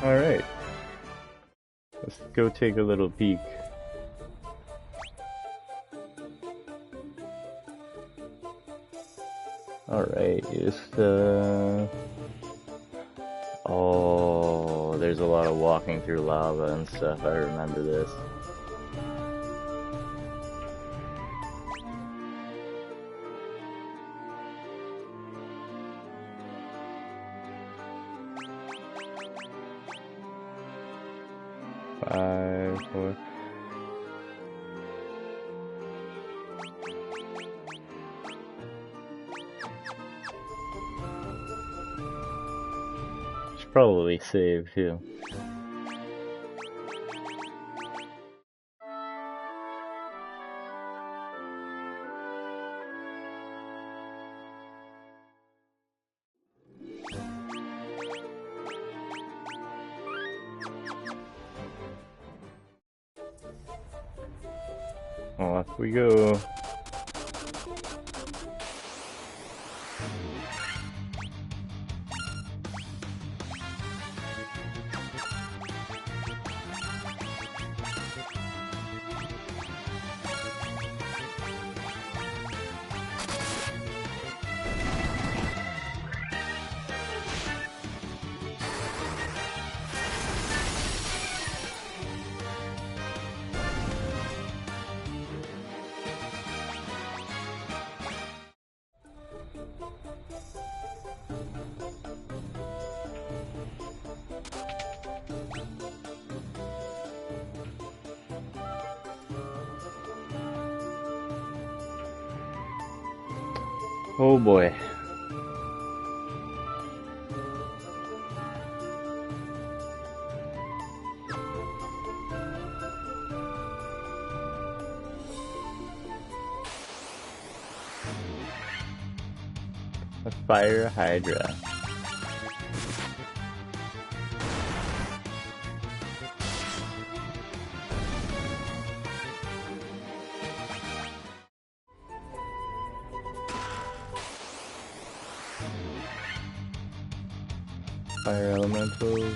Alright, let's go take a little peek. Alright, oh, there's a lot of walking through lava and stuff, I remember this. Five, four. Should probably save too. Off we go. Oh boy. A fire hydra. Fire elementals.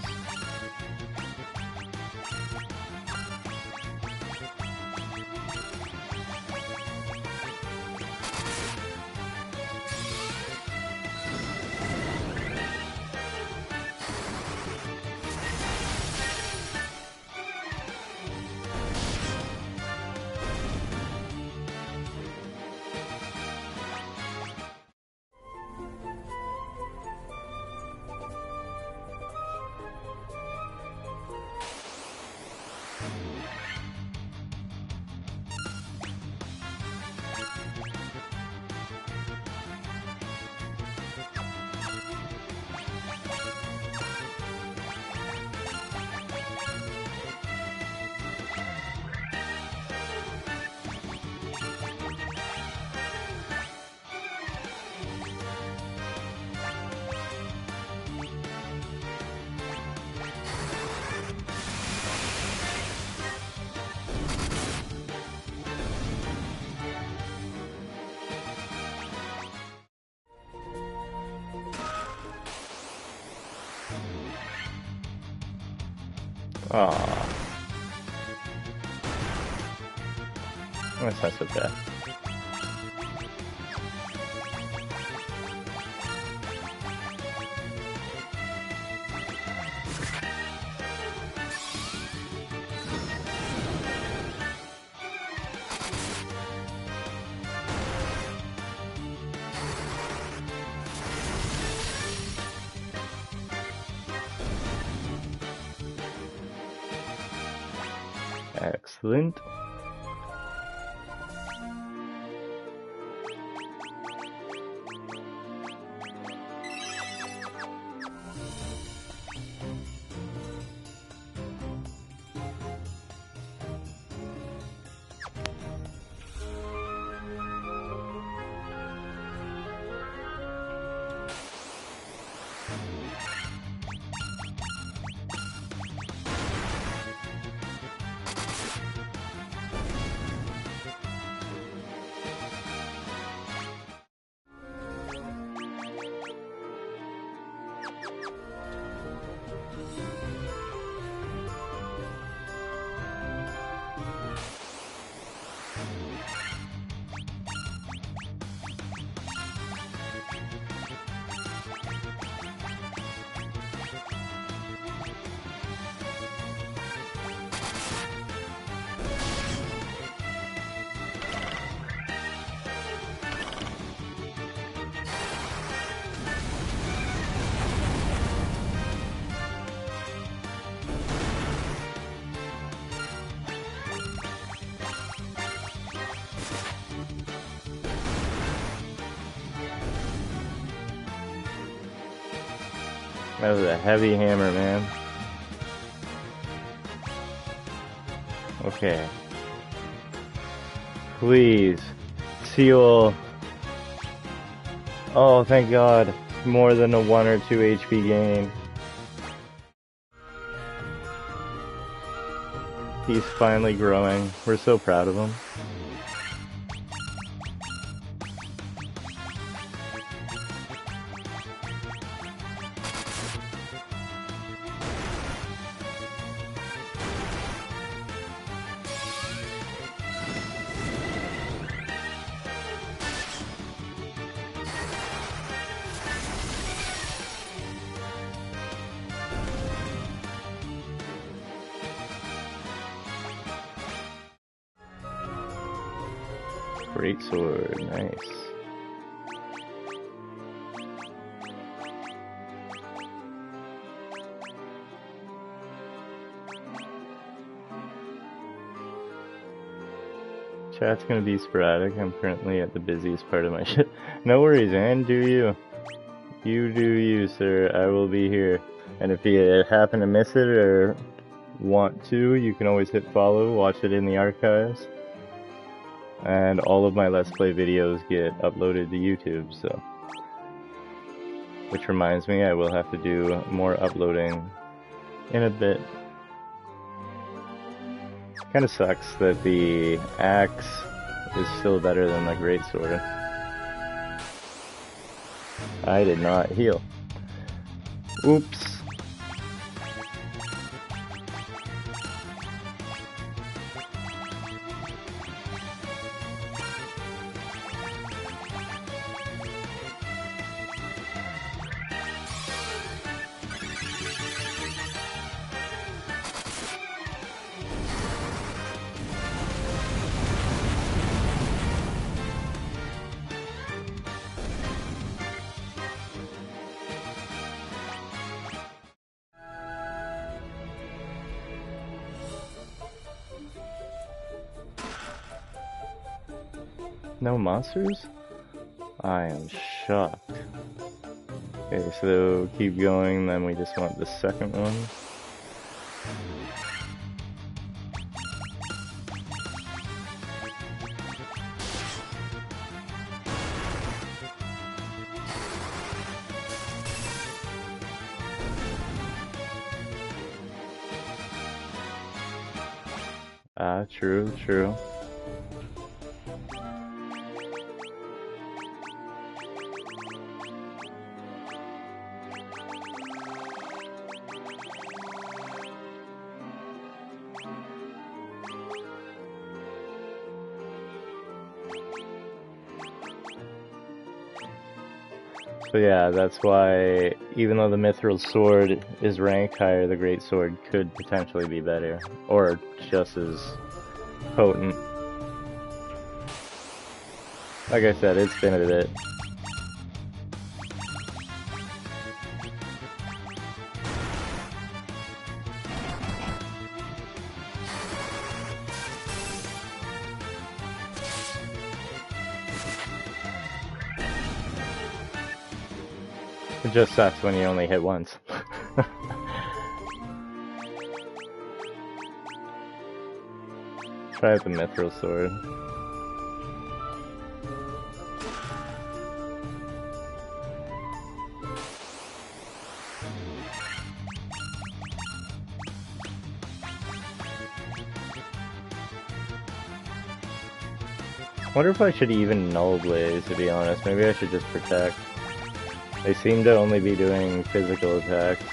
Aww. That's not so bad. Excellent. That was a heavy hammer, man. Okay. Please. Seal. Oh, thank God. More than a 1 or 2 HP gain. He's finally growing. We're so proud of him. Great sword, nice. Chat's gonna be sporadic. I'm currently at the busiest part of my shit. No worries, man. Do you? You do you, sir. I will be here. And if you happen to miss it or want to, you can always hit follow, watch it in the archives. And all of my Let's Play videos get uploaded to YouTube, so. Which reminds me, I will have to do more uploading in a bit. Kinda sucks that the axe is still better than the greatsword. I did not heal. Oops. No monsters? I am shocked. Okay, so keep going, then we just want the second one. Ah, true, true. So yeah, that's why, even though the Mithril Sword is ranked higher, the Great Sword could potentially be better, or just as potent. Like I said, it's been a bit. It just sucks when you only hit once. Try out the Mithril Sword. Wonder if I should even Null Blaze, to be honest. Maybe I should just Protect. They seem to only be doing physical attacks.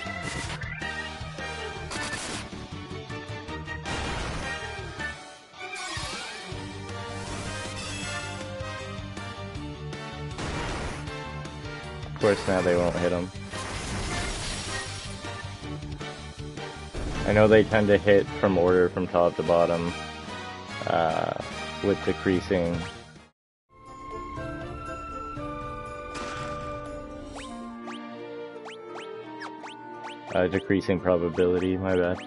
course, now they won't hit him. I know they tend to hit from order from top to bottom, with decreasing. Decreasing probability, my bad.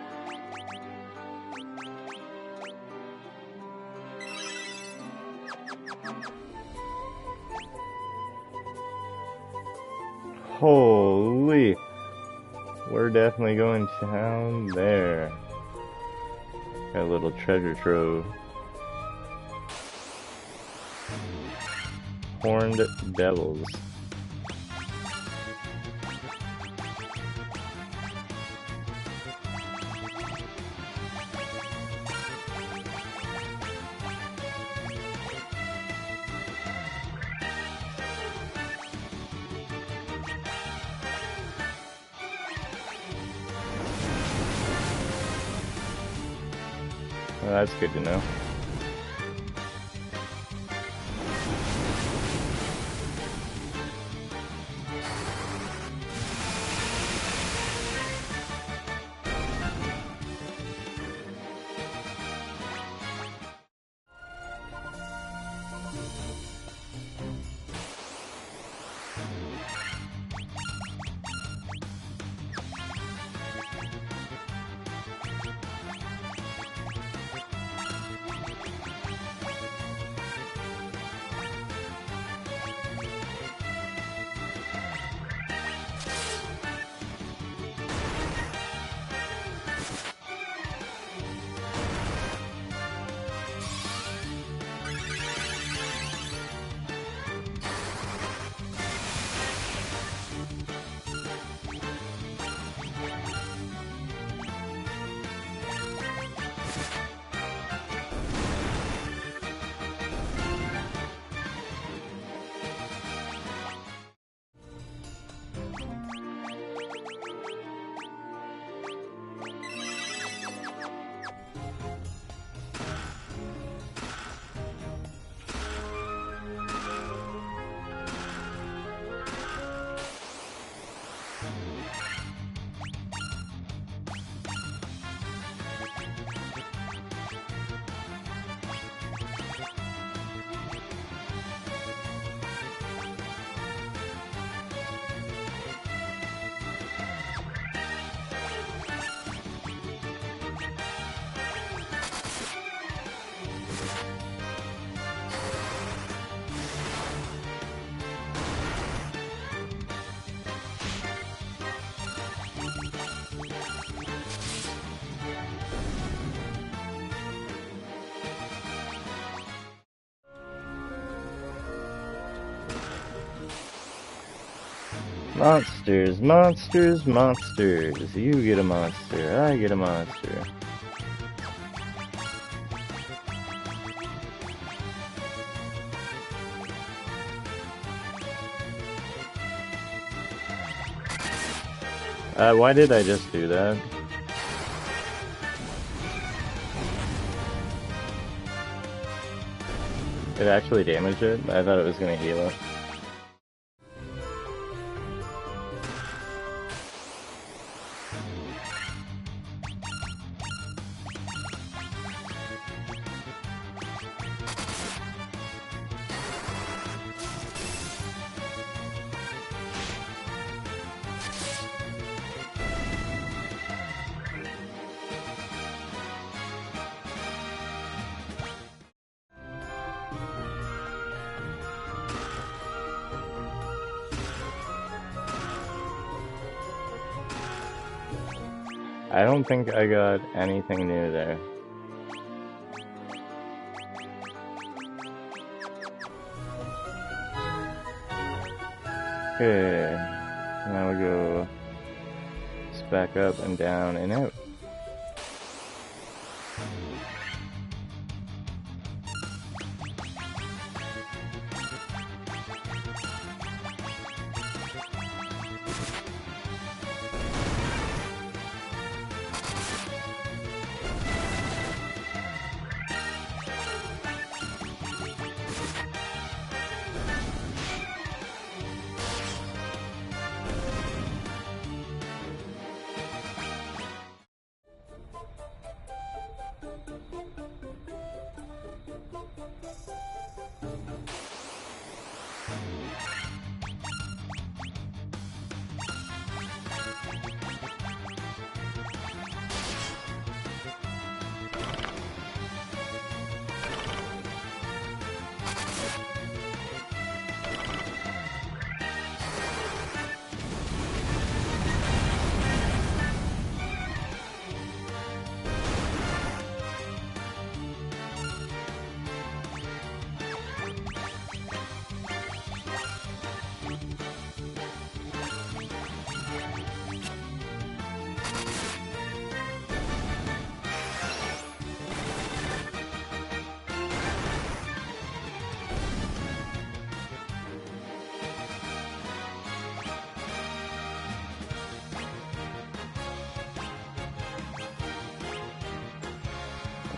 Holy! We're definitely going down there. Got a little treasure trove. Horned devils. Well, that's good to know. Monsters, monsters, monsters. You get a monster, I get a monster. Why did I just do that? It actually damaged it? I thought it was gonna heal it. I don't think I got anything new there. Okay, now we go just back up and down and out.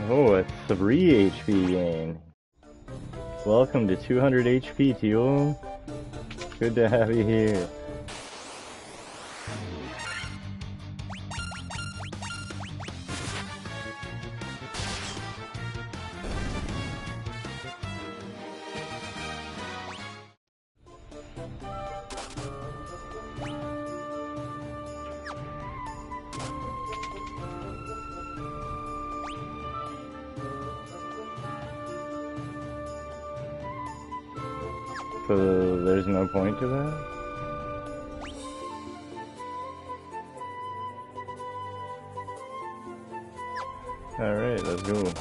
Oh, a 3 HP gain. Welcome to 200 HP, Teal. Good to have you here. So there's no point to that? Alright, let's go.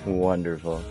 Wonderful.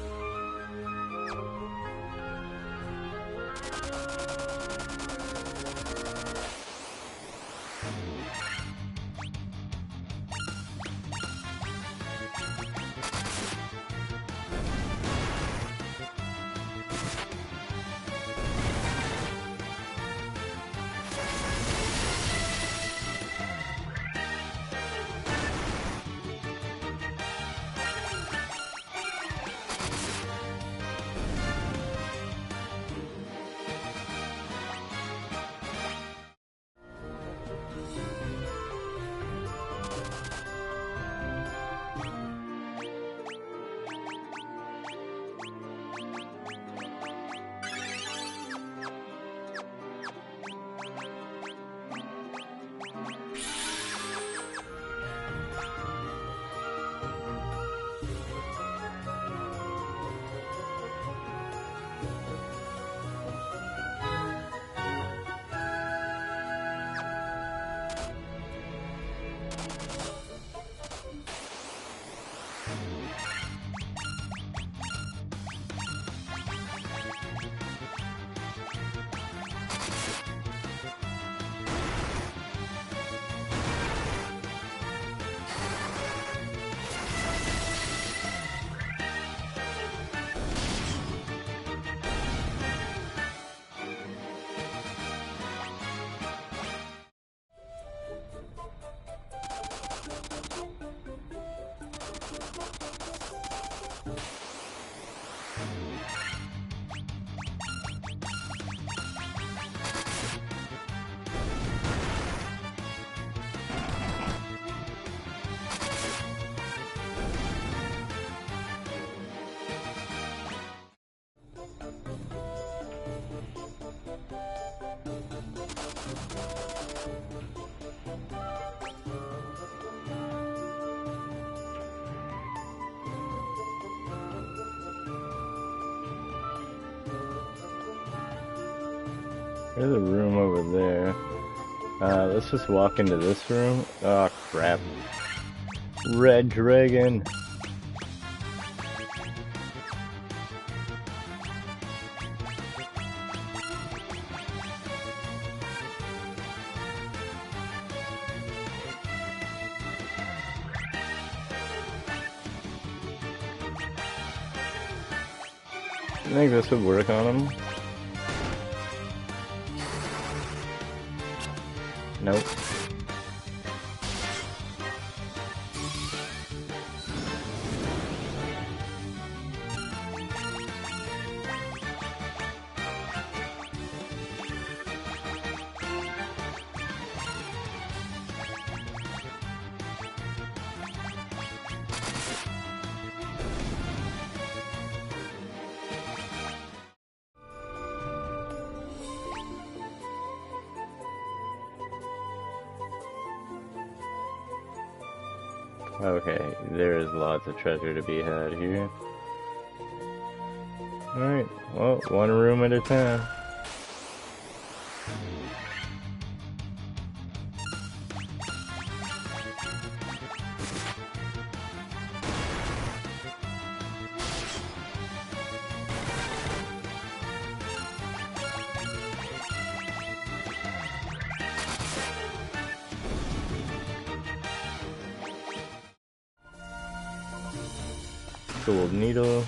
There's a room over there. Let's just walk into this room. Oh crap. Red dragon. I think this would work on him. Nope. Okay, there is lots of treasure to be had here. Alright, well, one room at a time. Gold needle.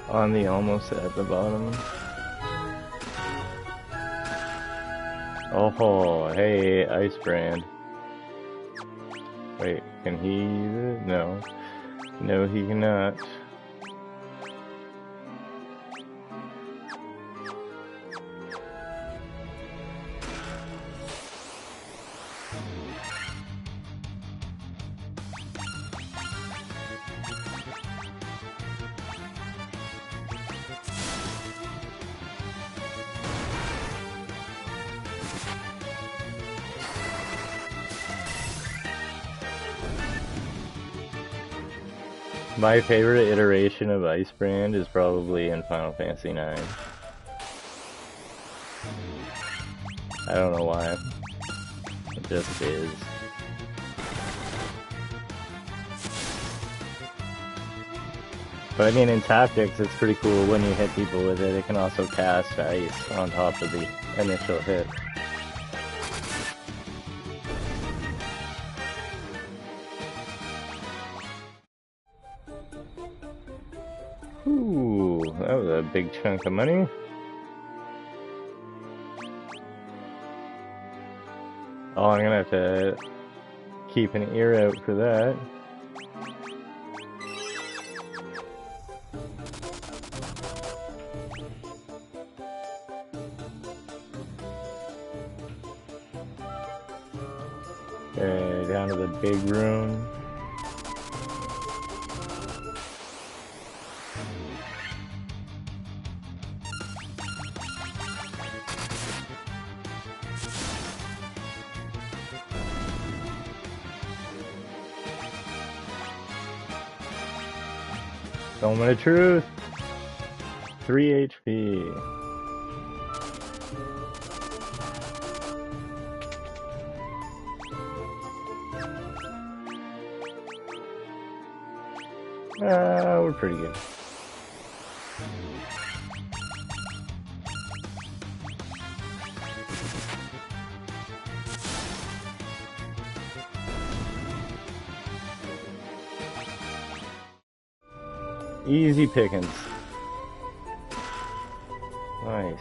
On the almost at the bottom. Oh, hey, Ice Brand. Wait, can he use it? No. No, he cannot. My favorite iteration of Ice Brand is probably in Final Fantasy IX. I don't know why. It just is. But I mean, in Tactics, it's pretty cool when you hit people with it. It can also cast ice on top of the initial hit. Ooh, that was a big chunk of money. Oh, I'm gonna have to keep an ear out for that. Okay, down to the big room. Moment of truth. 3 HP. We're pretty good. Easy pickings. Nice.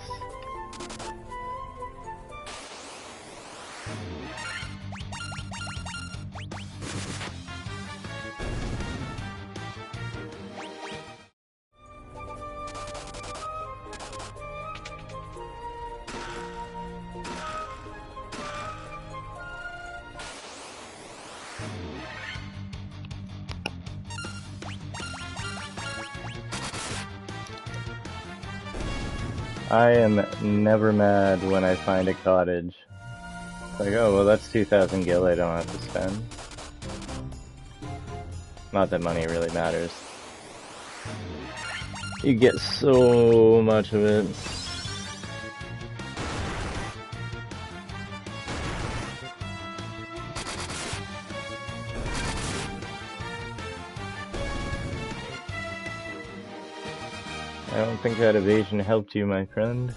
I am never mad when I find a cottage. It's like, oh, well, that's 2,000 gil I don't have to spend. Not that money really matters. You get so much of it. I don't think that evasion helped you, my friend.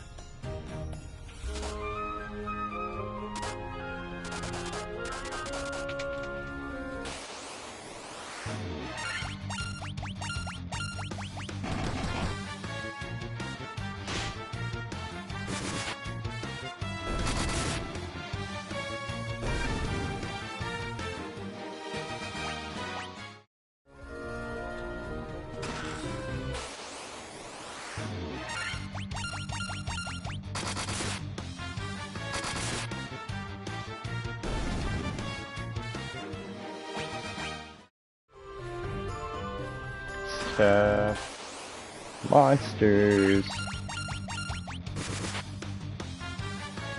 Monsters.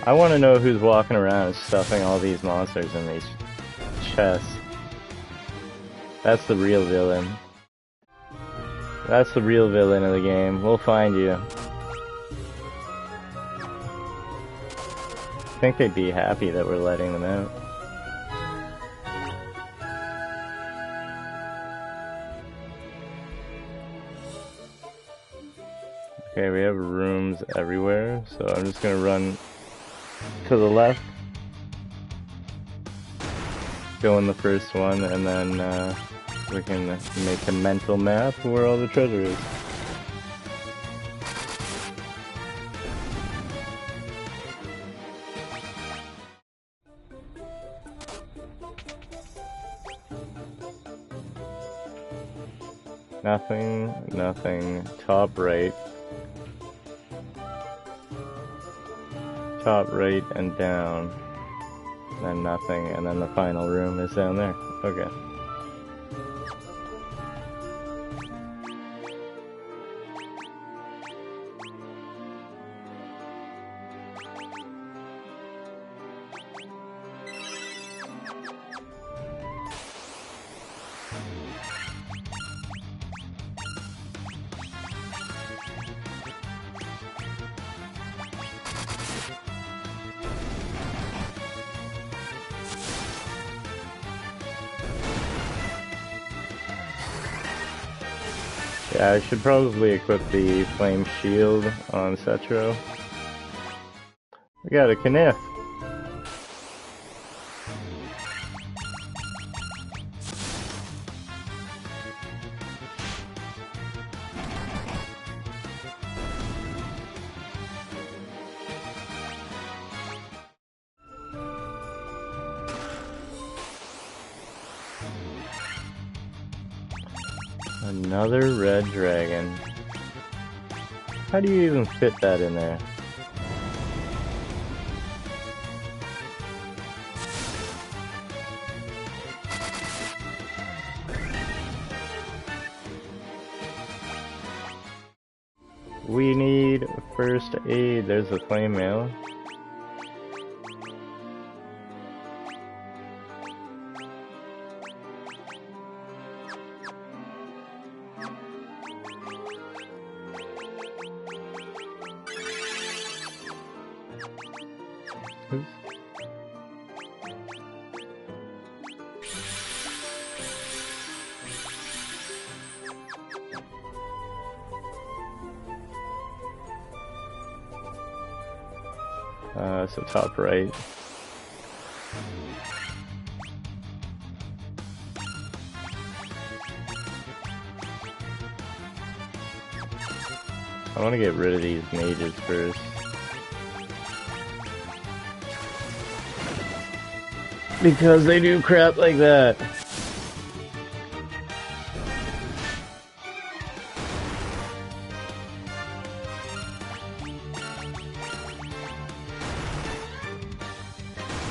I want to know who's walking around and stuffing all these monsters in these chests. That's the real villain. That's the real villain of the game. We'll find you. I think they'd be happy that we're letting them out. Okay, we have rooms everywhere, so I'm just gonna run to the left, go in the first one, and then we can make a mental map of where all the treasure is. Nothing, nothing, top right. Top right and down, then nothing, and then the final room is down there. Okay. Yeah, I should probably equip the flame shield on Cetro. We got a Kniff. Another red dragon. How do you even fit that in there? We need first aid. There's the flame mail. So top right. I want to get rid of these mages first. Because they do crap like that.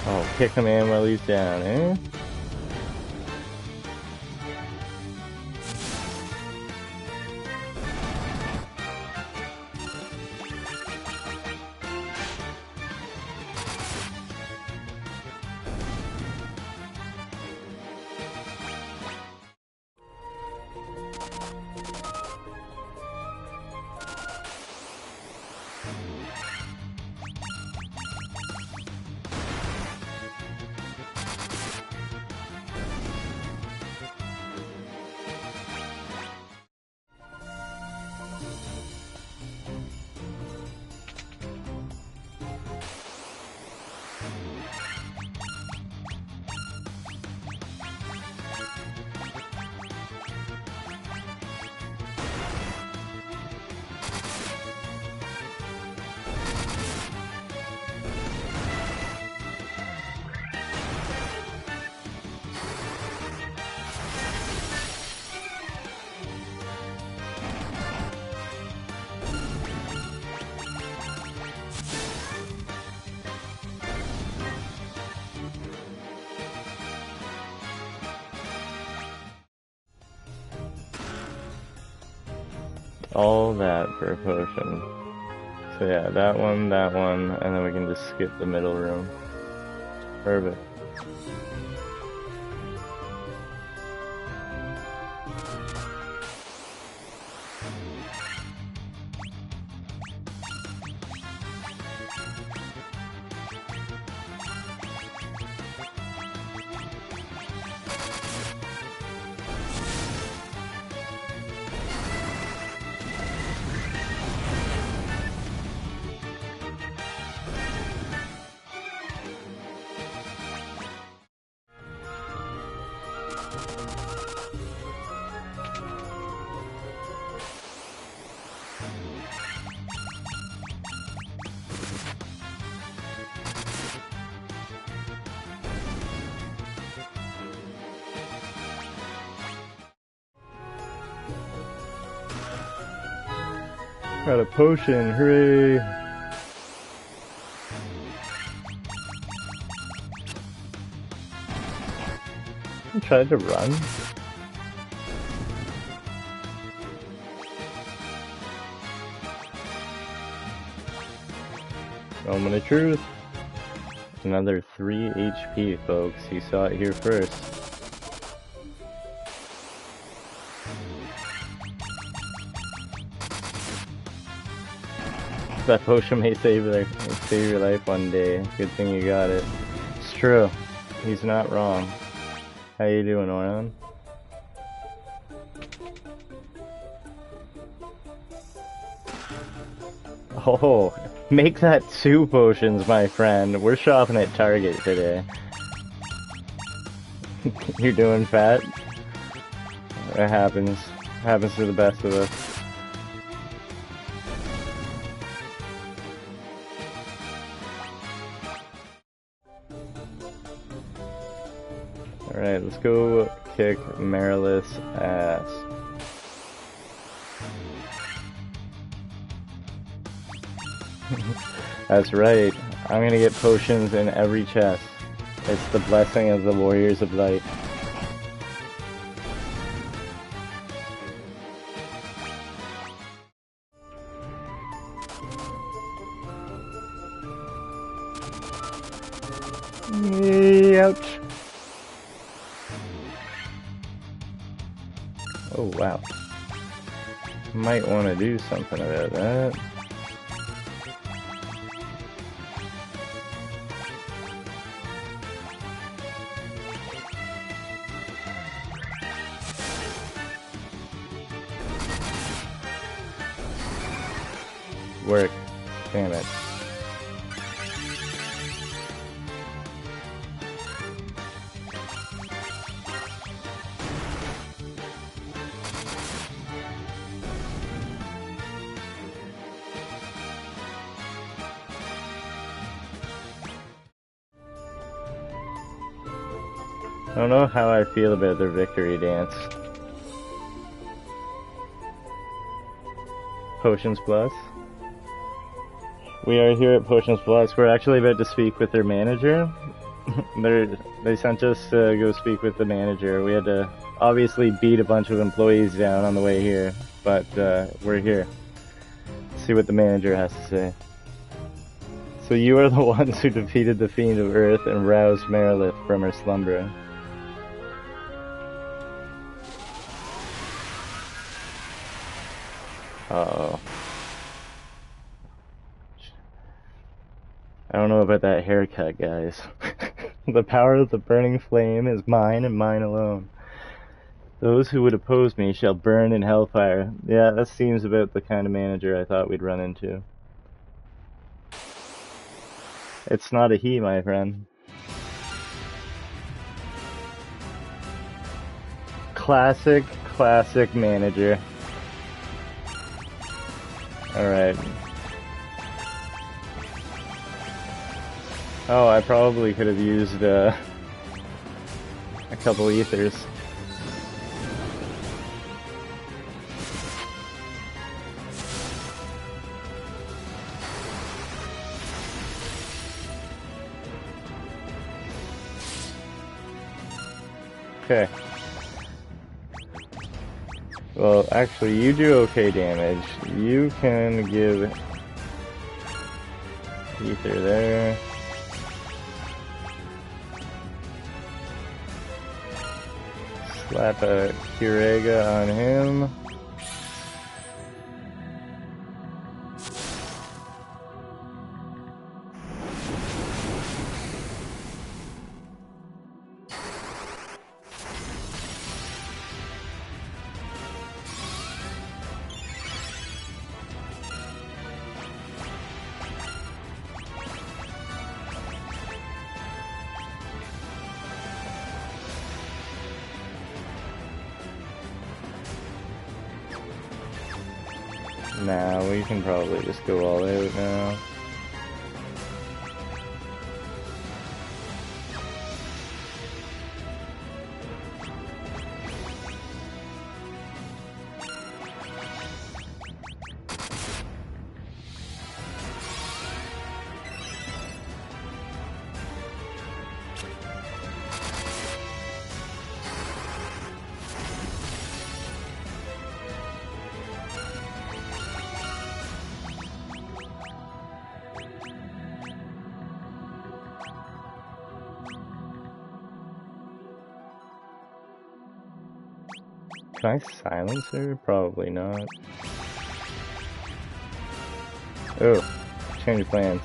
Oh, kick a man while he's down, eh? All that for a potion. So yeah, that one, and then we can just skip the middle room. Perfect. Got a potion, hooray! I tried to run. Moment of truth. Another 3 HP, folks. You saw it here first. That potion may save your life one day. Good thing you got it. It's true. He's not wrong. How you doing, Oran? Oh, make that 2 potions, my friend. We're shopping at Target today. You're doing fat? It happens. Happens to the best of us. Alright, let's go kick Marilith's ass. That's right. I'm gonna get potions in every chest. It's the blessing of the Warriors of Light. Ouch. Oh wow. Might want to do something about that. Work. Damn it. I don't know how I feel about their victory dance. Potions Plus. We are here at Potions Plus. We're actually about to speak with their manager. They sent us to go speak with the manager. We had to obviously beat a bunch of employees down on the way here, but we're here. Let's see what the manager has to say. So you are the ones who defeated the Fiend of Earth and roused Merilith from her slumber. Uh-oh. I don't know about that haircut, guys. The power of the burning flame is mine and mine alone. Those who would oppose me shall burn in hellfire. Yeah, that seems about the kind of manager I thought we'd run into. It's not a he, my friend. Classic manager. Alright. Oh, I probably could have used a couple ethers. Okay. Well, actually, you do okay damage. You can give ether there. Slap a Kurega on him. Nah, we can probably just go all out now. Can I silence her? Probably not. Oh, change of plans.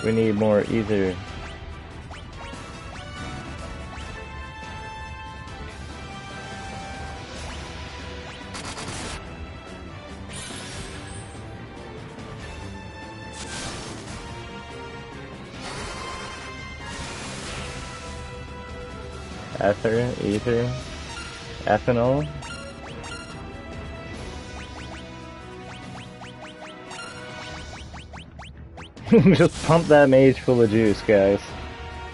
We need more ether. Ether. Ethanol. Just pump that mage full of juice, guys.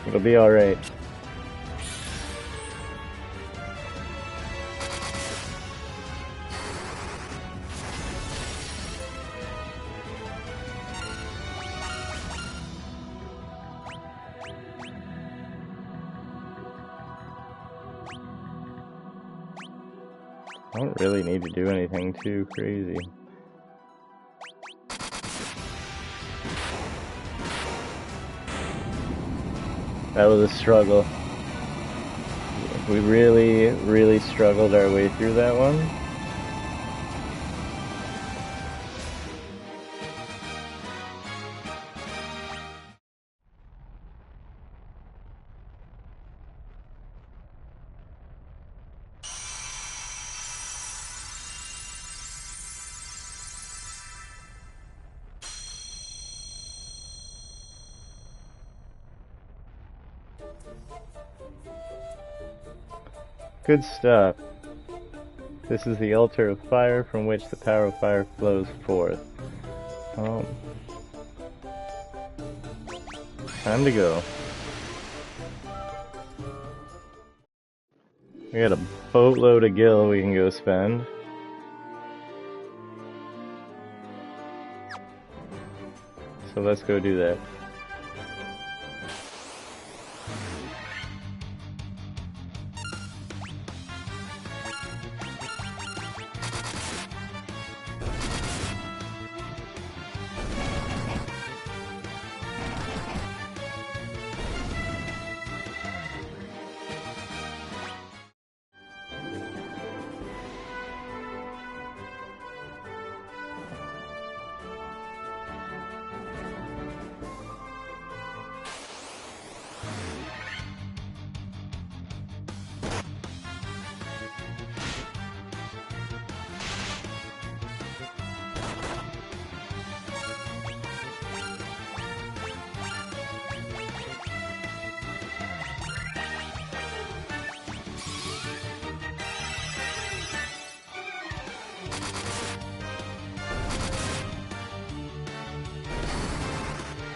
It'll be alright. I don't really need to do anything too crazy. That was a struggle. We really struggled our way through that one. Good stuff. This is the altar of fire from which the power of fire flows forth. Time to go. We got a boatload of gil we can go spend. So let's go do that.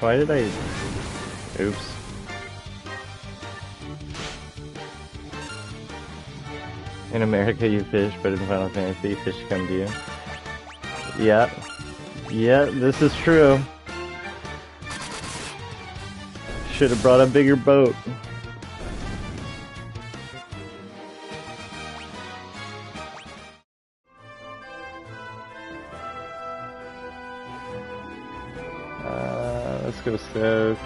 Why did I... Oops. In America you fish, but in Final Fantasy fish come to you. Yeah. Yeah, this is true. Should have brought a bigger boat. Let's go south.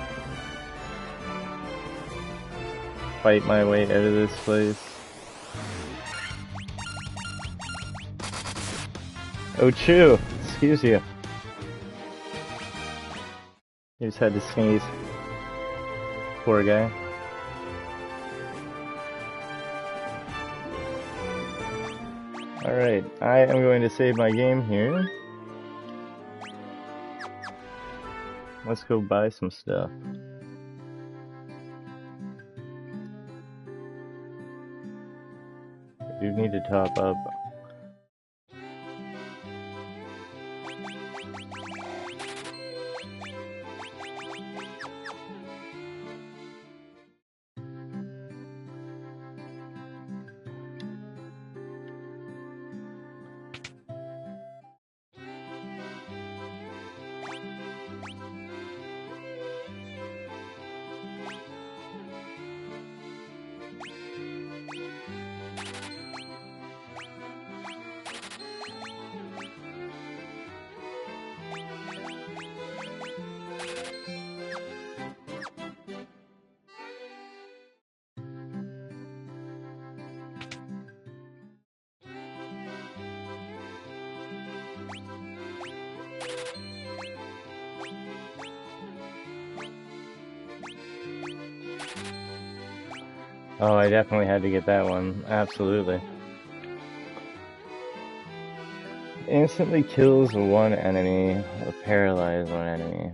Fight my way out of this place. Oh, Chew! Excuse you. You just had to sneeze. Poor guy. Alright, I am going to save my game here. Let's go buy some stuff. I do need to top up. Oh, I definitely had to get that one. Absolutely. Instantly kills one enemy, or paralyze one enemy.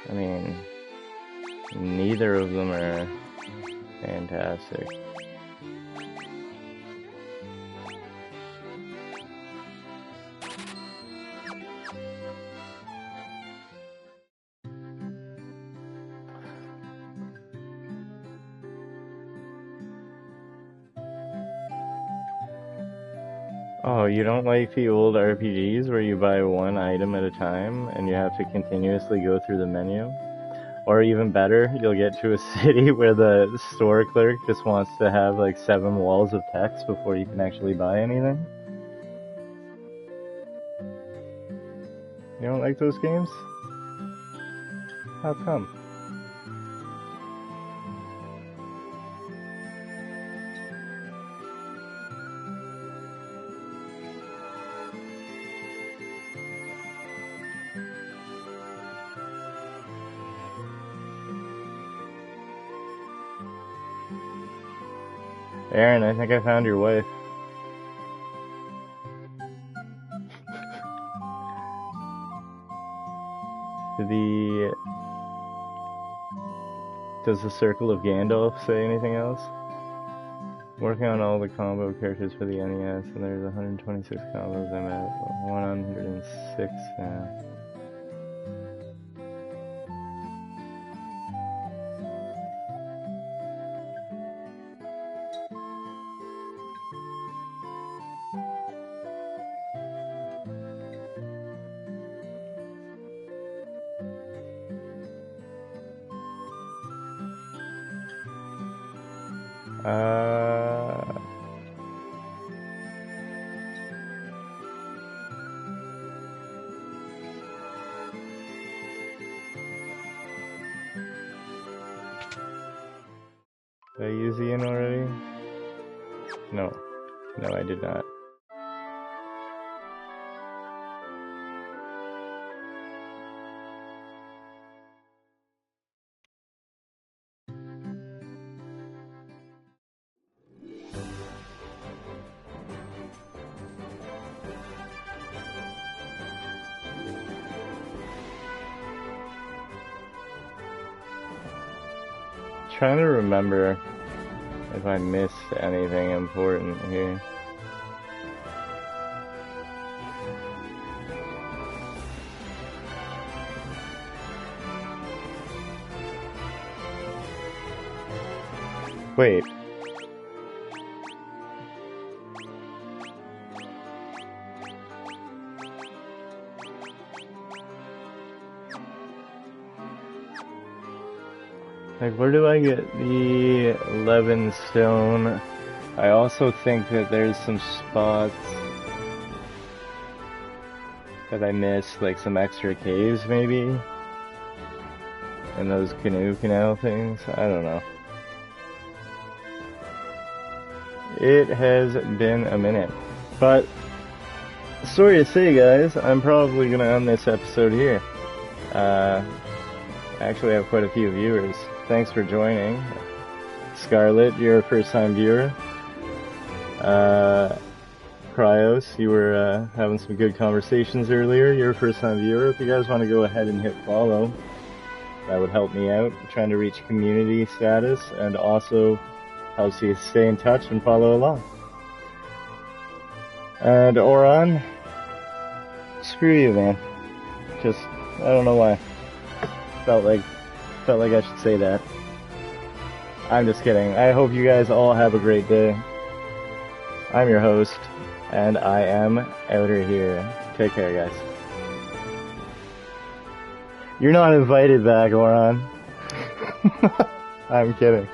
I mean, neither of them are fantastic. Oh, you don't like the old RPGs where you buy one item at a time and you have to continuously go through the menu? Or even better, you'll get to a city where the store clerk just wants to have like 7 walls of text before you can actually buy anything? You don't like those games? How come? Aaron, I think I found your wife. Does the Circle of Gandalf say anything else? Working on all the combo characters for the NES, and there's 126 combos. I'm at 106 now. Did I use Ian already? No. No, I did not. Trying to remember if I missed anything important here. Wait. Like, where do I get the 11 stone? I also think that there's some spots that I missed, like some extra caves maybe? And those canoe canal things? I don't know. It has been a minute. But, sorry to say guys, I'm probably gonna end this episode here. I actually have quite a few viewers. Thanks for joining. Scarlett, you're a first-time viewer. Cryos, you were having some good conversations earlier. You're a first-time viewer. If you guys want to go ahead and hit follow, that would help me out. I'm trying to reach community status and also helps you stay in touch and follow along. And Oran, screw you, man. Just, I don't know why. Felt like I should say that. I'm just kidding. I hope you guys all have a great day. I'm your host, and I am outer here. Take care, guys. You're not invited back, Oran. I'm kidding.